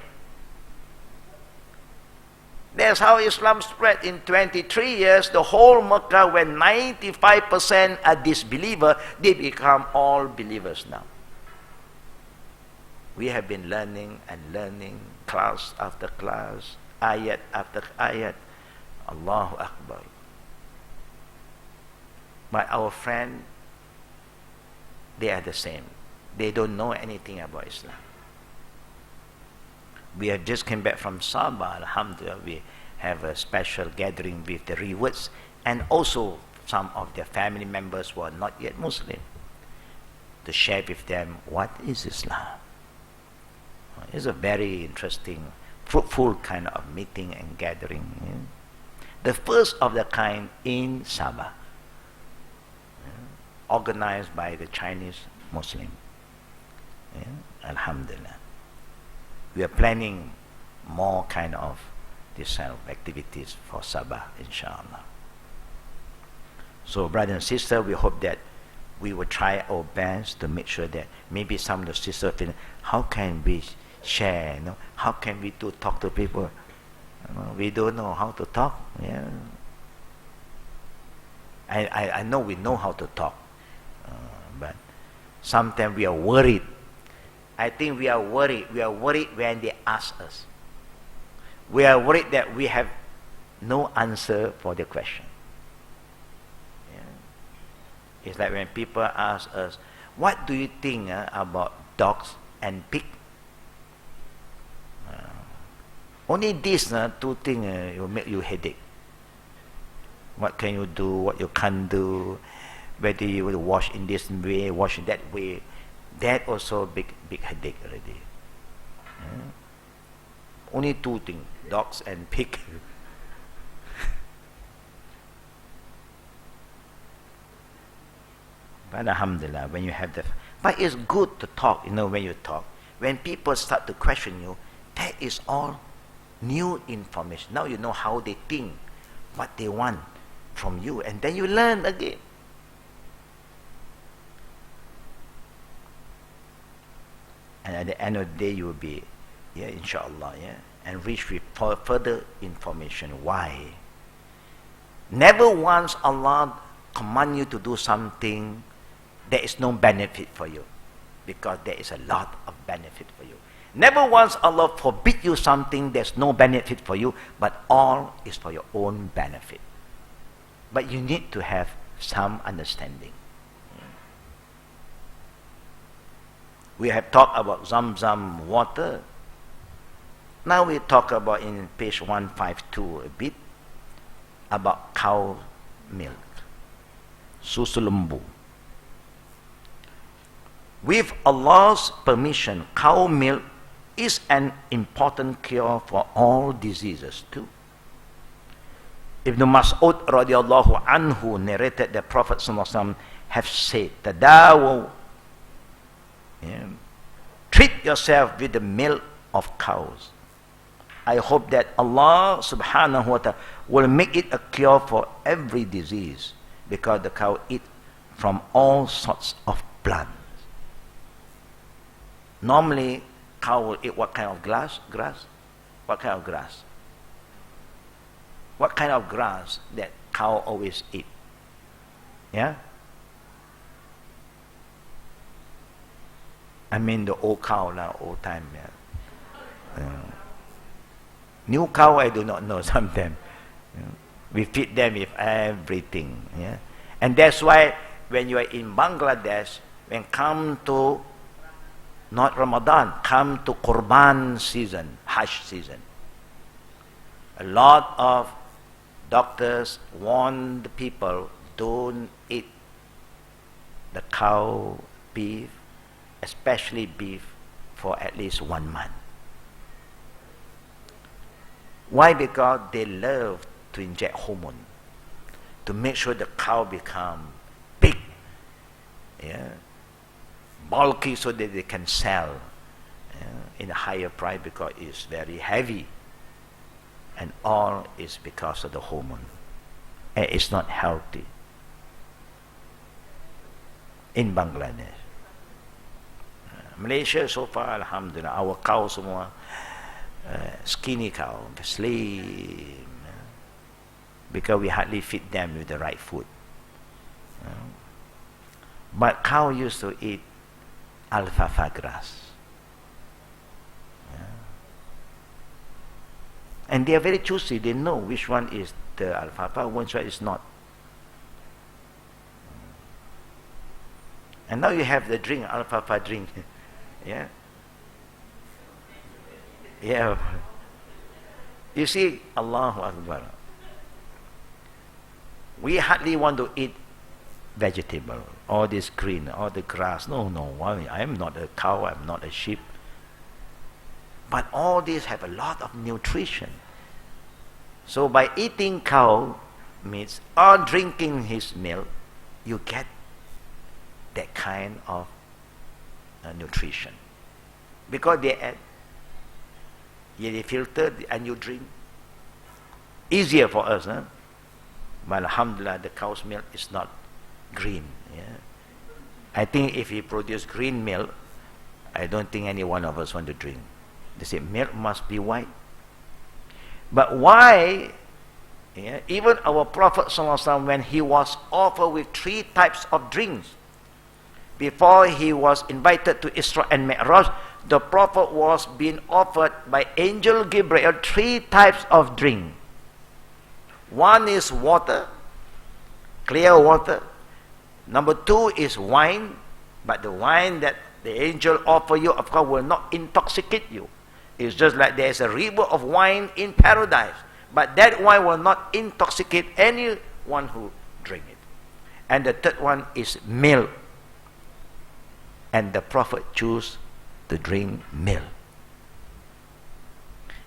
That's how Islam spread. In 23 years, the whole Mecca, when 95% are disbeliever, they become all believers now. We have been learning and learning, class after class, ayat after ayat. Allahu Akbar. But our friend, they are the same. They don't know anything about Islam. We have just came back from Sabah, alhamdulillah. We have a special gathering with the rewards and also some of their family members who are not yet Muslim, to share with them what is Islam. It's a very interesting, fruitful kind of meeting and gathering. Yeah? The first of the kind in Sabah, organized by the Chinese Muslim. Yeah? Alhamdulillah. We are planning more kind of this kind of activities for Sabah, inshallah. So, brothers and sisters, we hope that we will try our best to make sure that maybe some of the sisters feel, how can we share? You know? How can we talk to people? You know, we don't know how to talk. Yeah. I know we know how to talk, but sometimes we are worried. I think we are worried. We are worried when they ask us. We are worried that we have no answer for the question. Yeah. It's like when people ask us, what do you think about dogs and pigs? Only these two things will make you headache. What can you do, what you can't do, whether you will wash in this way, wash in that way. That also big headache already. Yeah. Only two things, dogs and pig. But alhamdulillah, when you have but it's good to talk, when you talk. When people start to question you, that is all new information. Now you know how they think, what they want from you, and then you learn again. And at the end of the day, you will be, inshallah, enriched with further information. Why? Never once Allah command you to do something there is no benefit for you, because there is a lot of benefit for you. Never once Allah forbid you something there's no benefit for you, but all is for your own benefit. But you need to have some understanding. We have talked about Zamzam water. Now we talk about in page 152 a bit about cow milk, susu lembu. With Allah's permission, cow milk is an important cure for all diseases too. Ibn Mas'ud radiallahu anhu narrated that Prophet sallallahu alaihi wasallam have said, "Tadawu." Treat yourself with the milk of cows. I hope that Allah subhanahu wa ta'ala will make it a cure for every disease, because the cow eat from all sorts of plants. Normally, cow will eat what kind of grass? What kind of grass? What kind of grass that cow always eat? Yeah? I mean the old cow now, old time. Yeah. New cow, I do not know sometimes. We feed them with everything. Yeah? And that's why when you are in Bangladesh, when come to not Ramadan, come to Qurban season, Hajj season, a lot of doctors warn the people, don't eat the cow, beef, especially beef, for at least 1 month. Why? Because they love to inject hormone to make sure the cow become big, bulky, so that they can sell in a higher price because it's very heavy. And all is because of the hormone. And it's not healthy. In Bangladesh. Malaysia, so far, alhamdulillah, our cows semua skinny cow, slim, because we hardly feed them with the right food. But cow used to eat alfalfa grass. And they are very choosy. They know which one is the alfalfa, which one is not. And now you have the drink, alfalfa drink. Yeah. You see, Allahu Akbar. We hardly want to eat vegetable, all this green, all the grass. No, I am not a cow, I am not a sheep. But all these have a lot of nutrition. So by eating cow meat or drinking his milk, you get that kind of nutrition. Because they add, they filter and you drink. Easier for us, huh? But alhamdulillah, the cow's milk is not green. I think if he produce green milk, I don't think any one of us want to drink. They say milk must be white. But why? Even our Prophet ﷺ, when he was offered with 3 types of drinks, before he was invited to Isra and Mi'raj, the Prophet was being offered by Angel Gabriel 3 types of drink. One is water, clear water. Number 2 is wine, but the wine that the angel offer you, of course, will not intoxicate you. It's just like there is a river of wine in paradise, but that wine will not intoxicate anyone who drink it. And the third one is milk. And the Prophet chose to drink milk.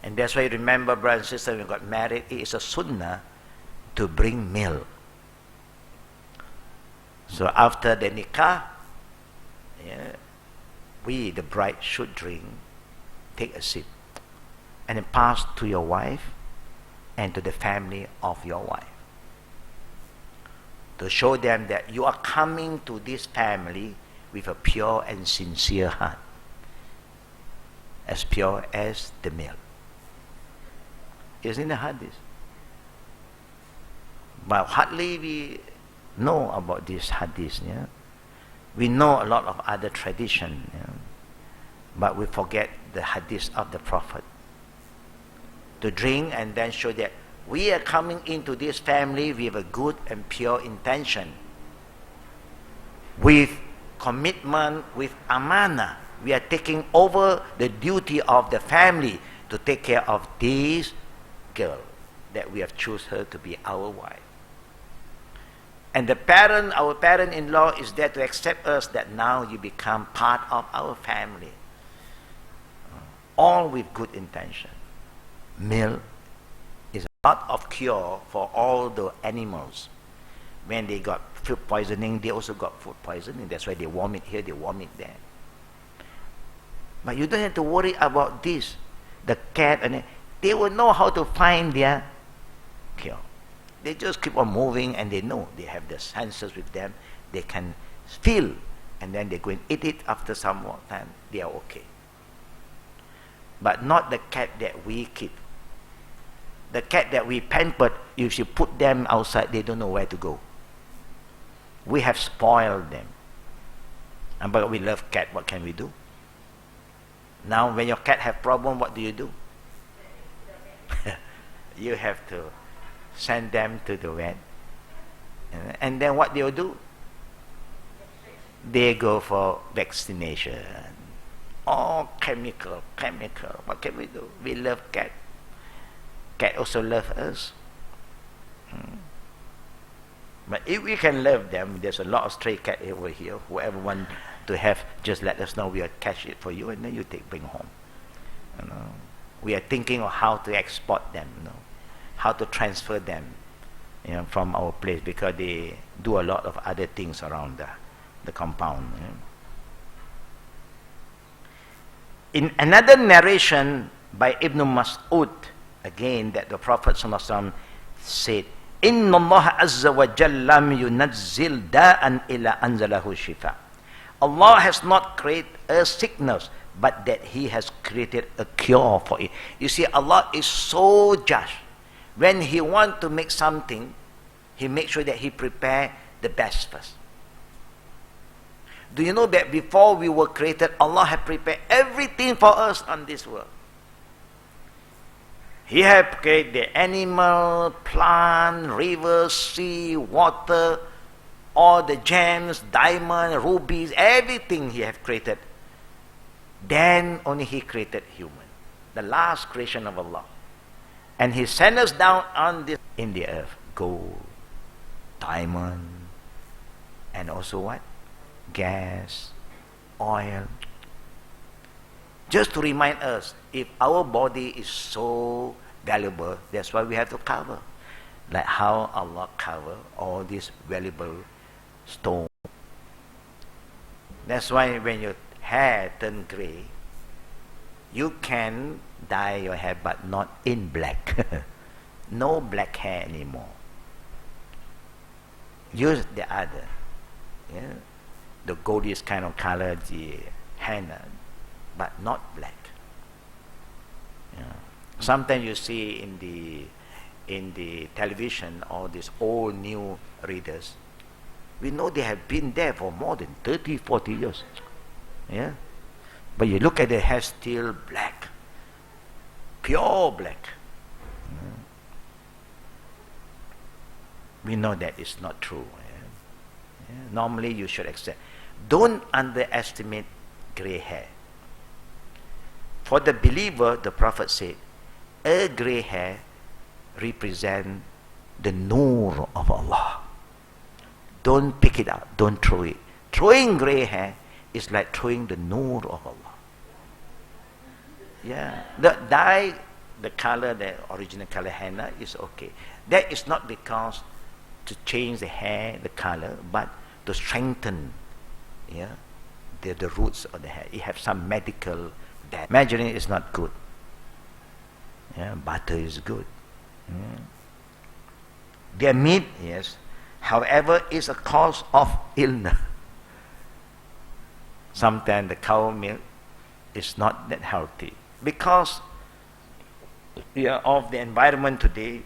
And that's why, remember, brothers and sisters, when we got married, it is a sunnah to bring milk. So after the nikah, we, the bride, should drink, take a sip, and then pass to your wife and to the family of your wife, to show them that you are coming to this family with a pure and sincere heart, as pure as the milk. It's in the hadith. But hardly we know about this hadith. We know a lot of other tradition, but we forget the hadith of the Prophet. To drink and then show that we are coming into this family with a good and pure intention, with commitment, with amana. We are taking over the duty of the family to take care of this girl that we have chosen her to be our wife. And the parent, our parent-in-law, is there to accept us, that now you become part of our family. All with good intention. Milk is a lot of cure for all the animals. When they got food poisoning, they also got food poisoning. That's why they vomit here, they vomit there. But you don't have to worry about this. The cat, and they will know how to find their cure. They just keep on moving, and they know, they have the senses with them. They can feel, and then they go and eat it. After some more time, they are okay. But not the cat that we keep. The cat that we pampered, if you put them outside, they don't know where to go. We have spoiled them. But we love cat. What can we do? Now, when your cat have problem, what do? You have to send them to the vet. And then what they'll do? they go for vaccination. All chemical. What can we do? We love cat. Cat also love us. But if we can love them, there's a lot of stray cat over here. Whoever want to have, just let us know. We'll catch it for you, and then you bring home. You know, we are thinking of how to export them. You know, how to transfer them, you know, from our place, because they do a lot of other things around the compound. You know. In another narration by Ibn Mas'ud, again, that the Prophet ﷺ said, Inna Allah Azza wa Jal lam yunazzil da'an illa anzalahu shifa. Allah has not created a sickness, but that He has created a cure for it. You see, Allah is so just. When He wants to make something, He makes sure that He prepare the best first. Do you know that before we were created, Allah had prepared everything for us on this world? He had created the animal, plant, rivers, sea, water, all the gems, diamond, rubies, everything He had created. Then only He created human, the last creation of Allah. And He sent us down on this, in the earth, gold, diamond, and also what? Gas, oil. Just to remind us, if our body is so valuable, that's why we have to cover. Like how Allah cover all these valuable stones. That's why when your hair turn gray, you can dye your hair, but not in black. No black hair anymore. Use the other. Yeah? The goldish kind of color, the henna, but not black. Yeah. Sometimes you see in the television all these old new readers, we know they have been there for more than 30, 40 years. Yeah? But you look at the hair, still black. Pure black. Yeah. We know that it's not true. Yeah? Yeah? Normally you should accept. Don't underestimate gray hair. For the believer, the Prophet said, a gray hair represents the nur of Allah. Don't pick it up. Don't throw it. Throwing gray hair is like throwing the nur of Allah. Yeah. The dye, the color, the original color henna is okay. That is not because to change the hair, the color, but to strengthen, yeah, the roots of the hair. It has some medical. Margarine is not good. Yeah, butter is good. Yeah. Their meat, yes, however, is a cause of illness. Sometimes the cow milk is not that healthy because of the environment today.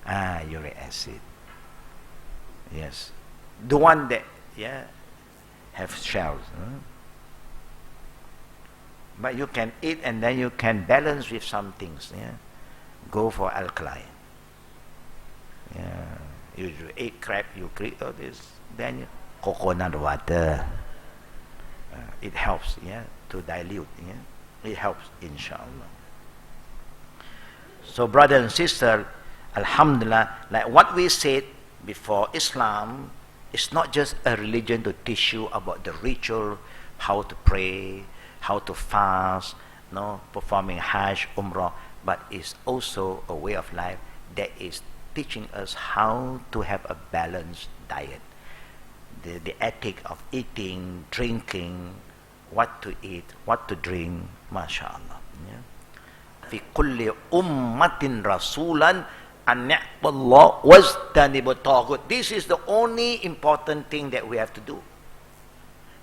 Uric acid. Yes, the one that have shells. But you can eat and then you can balance with some things. Yeah? Go for alkaline. Yeah. You eat crab, you create all this. Then coconut water. It helps, to dilute. It helps, inshallah. So, brother and sister, alhamdulillah, like what we said before, Islam is not just a religion to teach you about the ritual, how to pray, how to fast, performing Hajj, Umrah, but it's also a way of life that is teaching us how to have a balanced diet. The ethic of eating, drinking, what to eat, what to drink, mashallah. في كل أمة رسولا أن يعبد الله واجتنبوا الطاغوت. This is the only important thing that we have to do.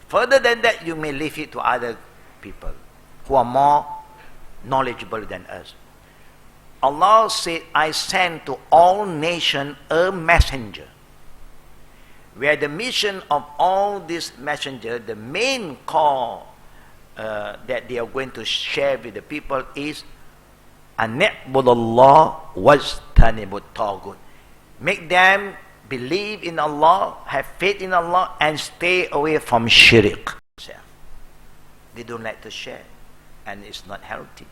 Further than that, you may leave it to other people who are more knowledgeable than us. Allah said, I send to all nations a messenger. Where the mission of all these messengers, the main call that they are going to share with the people is أَنْ نَعْبُدَ اللَّهَ وَاجْتَنِبُ الطَّاغُوتِ. Make them believe in Allah, have faith in Allah, and stay away from shirk. They don't like to share, and it's not healthy.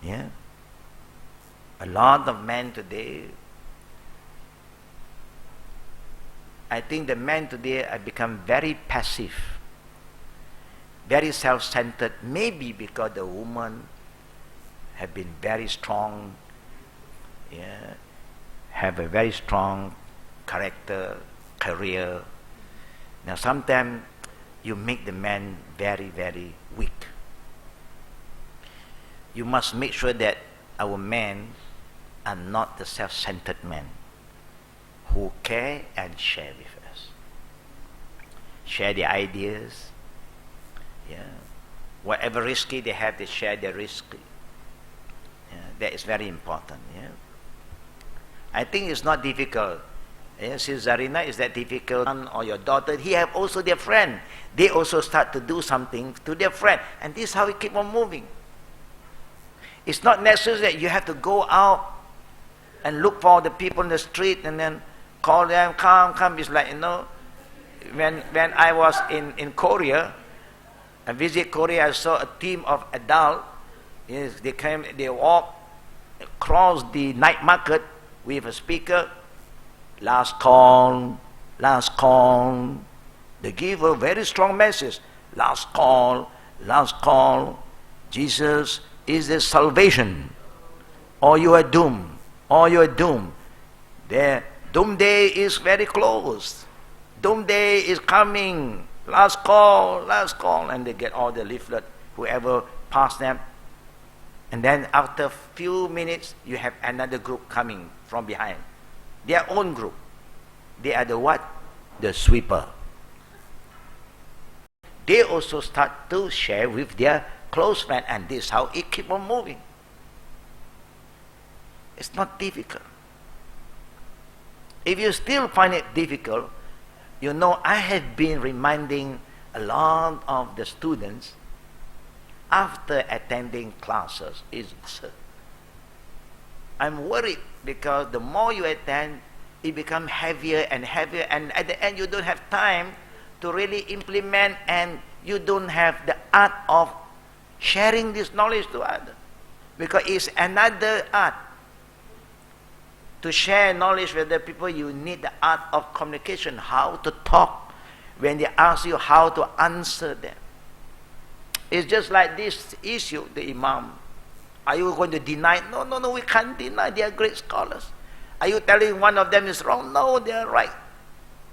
Yeah. A lot of men today, I think the men today have become very passive, very self-centered, maybe because the women have been very strong, yeah, have a very strong character, career. Now sometimes you make the man very, very weak. You must make sure that our men are not the self-centered men who care and share with us. Share their ideas. Yeah. Whatever risky they have, they share their risk. Yeah. That is very important. Yeah. I think it's not difficult. Yeah. Since Zarina, is that difficult? Or your daughter, he have also their friend. They also start to do something to their friend. And this is how we keep on moving. It's not necessary that you have to go out and look for the people in the street and then call them, come. It's like, when I was in Korea, I visit Korea, I saw a team of adults. Yes, they walk across the night market with a speaker. Last call. They give a very strong message. Last call. Jesus is the salvation, or you are doomed. The doomsday is very close. Doomsday is coming. Last call, and they get all the leaflet, whoever passed them. And then after a few minutes, you have another group coming from behind. Their own group. They are the what? The sweeper. They also start to share with their close friend, and this is how it keeps on moving. It's not difficult. If you still find it difficult, I have been reminding a lot of the students after attending classes. I'm worried because the more you attend, it becomes heavier and heavier, and at the end you don't have time to really implement, and you don't have the art of sharing this knowledge to others, because it's another art. To share knowledge with the people, you need the art of communication, how to talk when they ask you, how to answer them. It's just like this issue, the Imam. Are you going to deny? No, we can't deny. They are great scholars. Are you telling one of them is wrong? No, they are right.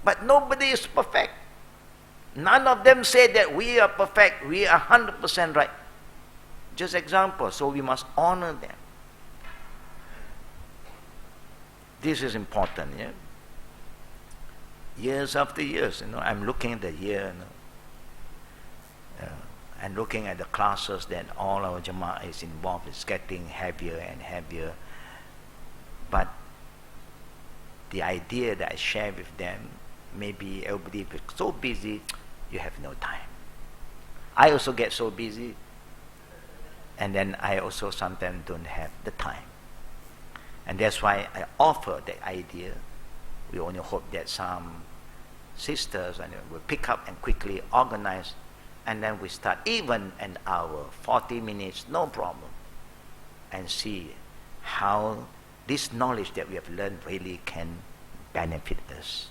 But nobody is perfect. None of them say that we are perfect, we are 100% right. Just example, so we must honor them. This is important, yeah. Years after years, I'm looking at the year, and looking at the classes that all our Jama'ah is involved. It's getting heavier and heavier. But the idea that I share with them, maybe everybody is so busy, you have no time. I also get so busy, and then I also sometimes don't have the time. And that's why I offer the idea. We only hope that some sisters will pick up and quickly organize, and then we start even an hour, 40 minutes, no problem, and see how this knowledge that we have learned really can benefit us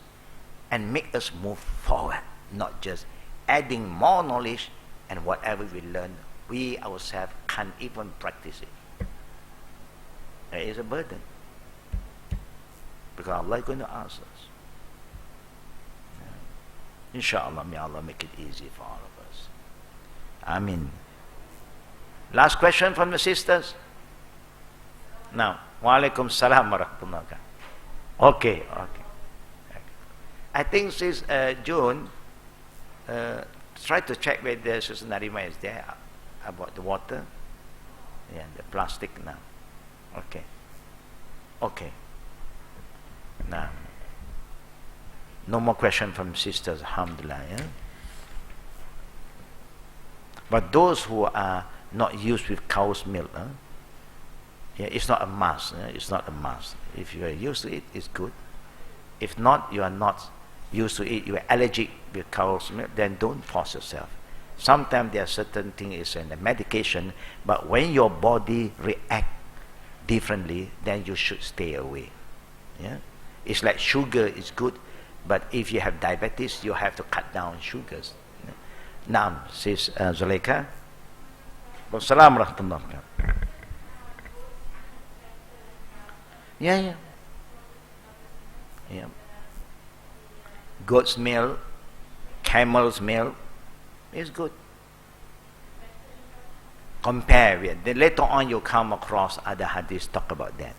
and make us move forward, not just adding more knowledge, and whatever we learn, we ourselves can't even practice it. It is a burden, because Allah is going to ask us. Inshallah, may Allah make it easy for all of us. Ameen. Last question from the sisters. Now, wa alaikum salam wa rahmatullah. Okay. I think since June, try to check whether Sister Narima is there about the water. Yeah, the plastic now. Okay. Now, no more question from sisters, alhamdulillah. Yeah? But those who are not used with cow's milk, Yeah, it's not a must. It's not a must. If you are used to it, it's good. If not, you are not used to it, you are allergic with cow's milk, then don't force yourself. Sometimes there are certain things in the medication, but when your body react differently, then you should stay away. Yeah, it's like sugar is good, but if you have diabetes, you have to cut down sugars. Naam, says Zuleika. Wassalamu warahmatullahi wabarakatuh. Yeah. Goat's milk, camel's milk is good. Compare with. Then later on you come across other hadiths talk about that.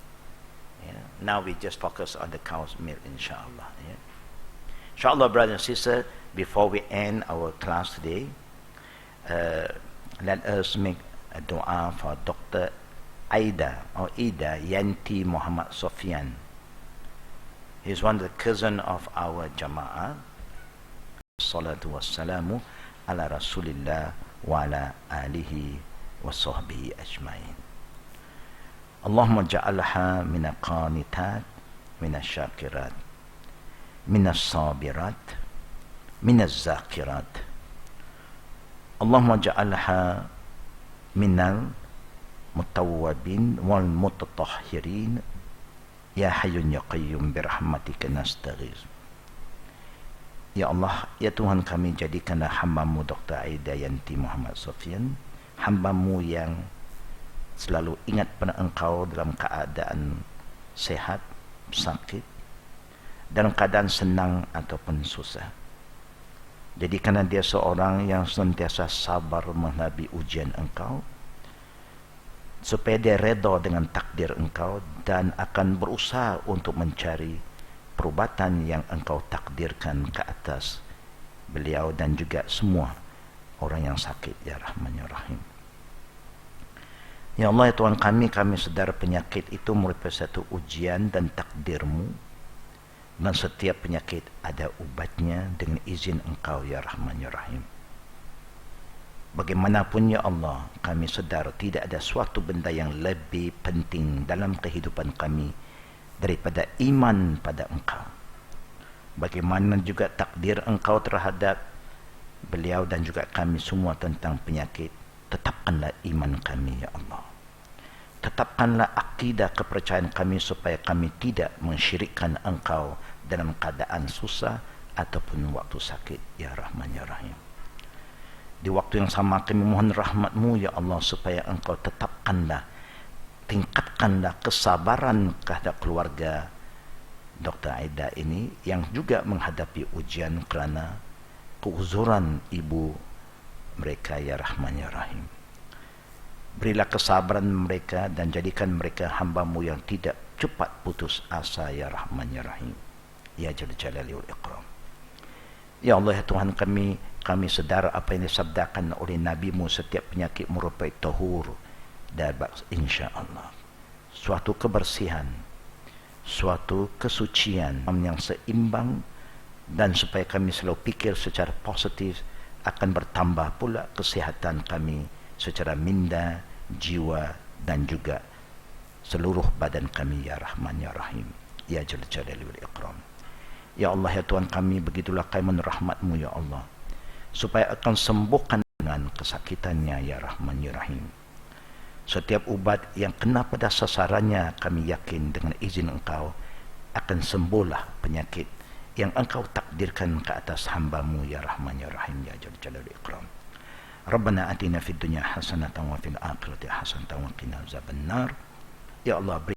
Yeah. Now we just focus on the cow's milk, inshallah. Yeah. Inshallah, brothers and sisters, before we end our class today, let us make a dua for Dr. Ida Yanti Muhammad Sofian. He's one of the cousin of our Jama'ah. Salatu wassalamu ala Rasulillah wa ala alihi wa sahbihi ajma'in. Allahumma ja'alha min qanitat, min syakirat, min sabirat, min zakirat. Allahumma ja'alha minal mutawwabin wal mutatahhirin. Ya Hayyun Ya Qayyum birahmatika nastaghith. Ya Allah, ya Tuhan kami, jadikanlah hamba-Mu Dr. Aida Yanti Muhammad Sofian, hamba-Mu yang selalu ingat pada Engkau dalam keadaan sehat, sakit, dalam keadaan senang ataupun susah. Jadikanlah dia seorang yang senantiasa sabar menghadapi ujian Engkau, supaya dia redha dengan takdir Engkau dan akan berusaha untuk mencari perubatan yang Engkau takdirkan ke atas beliau dan juga semua orang yang sakit, ya Rahman ya Rahim. Ya Allah, ya Tuhan kami sedar penyakit itu merupakan satu ujian dan takdir-Mu, dan setiap penyakit ada ubatnya dengan izin Engkau, ya Rahman ya Rahim. Bagaimanapun ya Allah, kami sedar tidak ada suatu benda yang lebih penting dalam kehidupan kami daripada iman pada Engkau. Bagaimana juga takdir Engkau terhadap beliau dan juga kami semua tentang penyakit, tetapkanlah iman kami ya Allah. Tetapkanlah akidah kepercayaan kami supaya kami tidak mensyirikkan Engkau dalam keadaan susah ataupun waktu sakit, ya Rahman ya Rahim. Di waktu yang sama kami mohon rahmat-Mu ya Allah, supaya Engkau tetapkanlah, tingkatkanlah kesabaran terhadap keluarga Dr. Aida ini yang juga menghadapi ujian kerana keuzuran ibu mereka, ya Rahman ya Rahim. Berilah kesabaran mereka dan jadikan mereka hamba-Mu yang tidak cepat putus asa, ya Rahman ya Rahim. Ya Jalla Jalali wal Ikram. Ya Allah, ya Tuhan kami sedar apa yang disabdakan oleh Nabi-Mu, setiap penyakit merupakan tahur dan insya-Allah suatu kebersihan, suatu kesucian yang seimbang, dan supaya kami selalu fikir secara positif, akan bertambah pula kesihatan kami secara minda, jiwa dan juga seluruh badan kami, ya Rahman ya Rahim. Ya Jalla Jalali wal Ikram. Ya Allah, ya Tuhan kami, begitulah kami rahmat-Mu ya Allah, supaya akan sembuhkan dengan kesakitannya, ya Rahman ya Rahim. Setiap ubat yang kena pada sasarannya, kami yakin dengan izin Engkau akan sembuhlah penyakit yang Engkau takdirkan ke atas hamba-Mu, ya Rahman ya Rahim. Ya Jalla Jalali Ikram. Rabbana atina fid dunya hasanatan wa fil akhirati hasanatan wa qina azabannar. Ya Allah, beri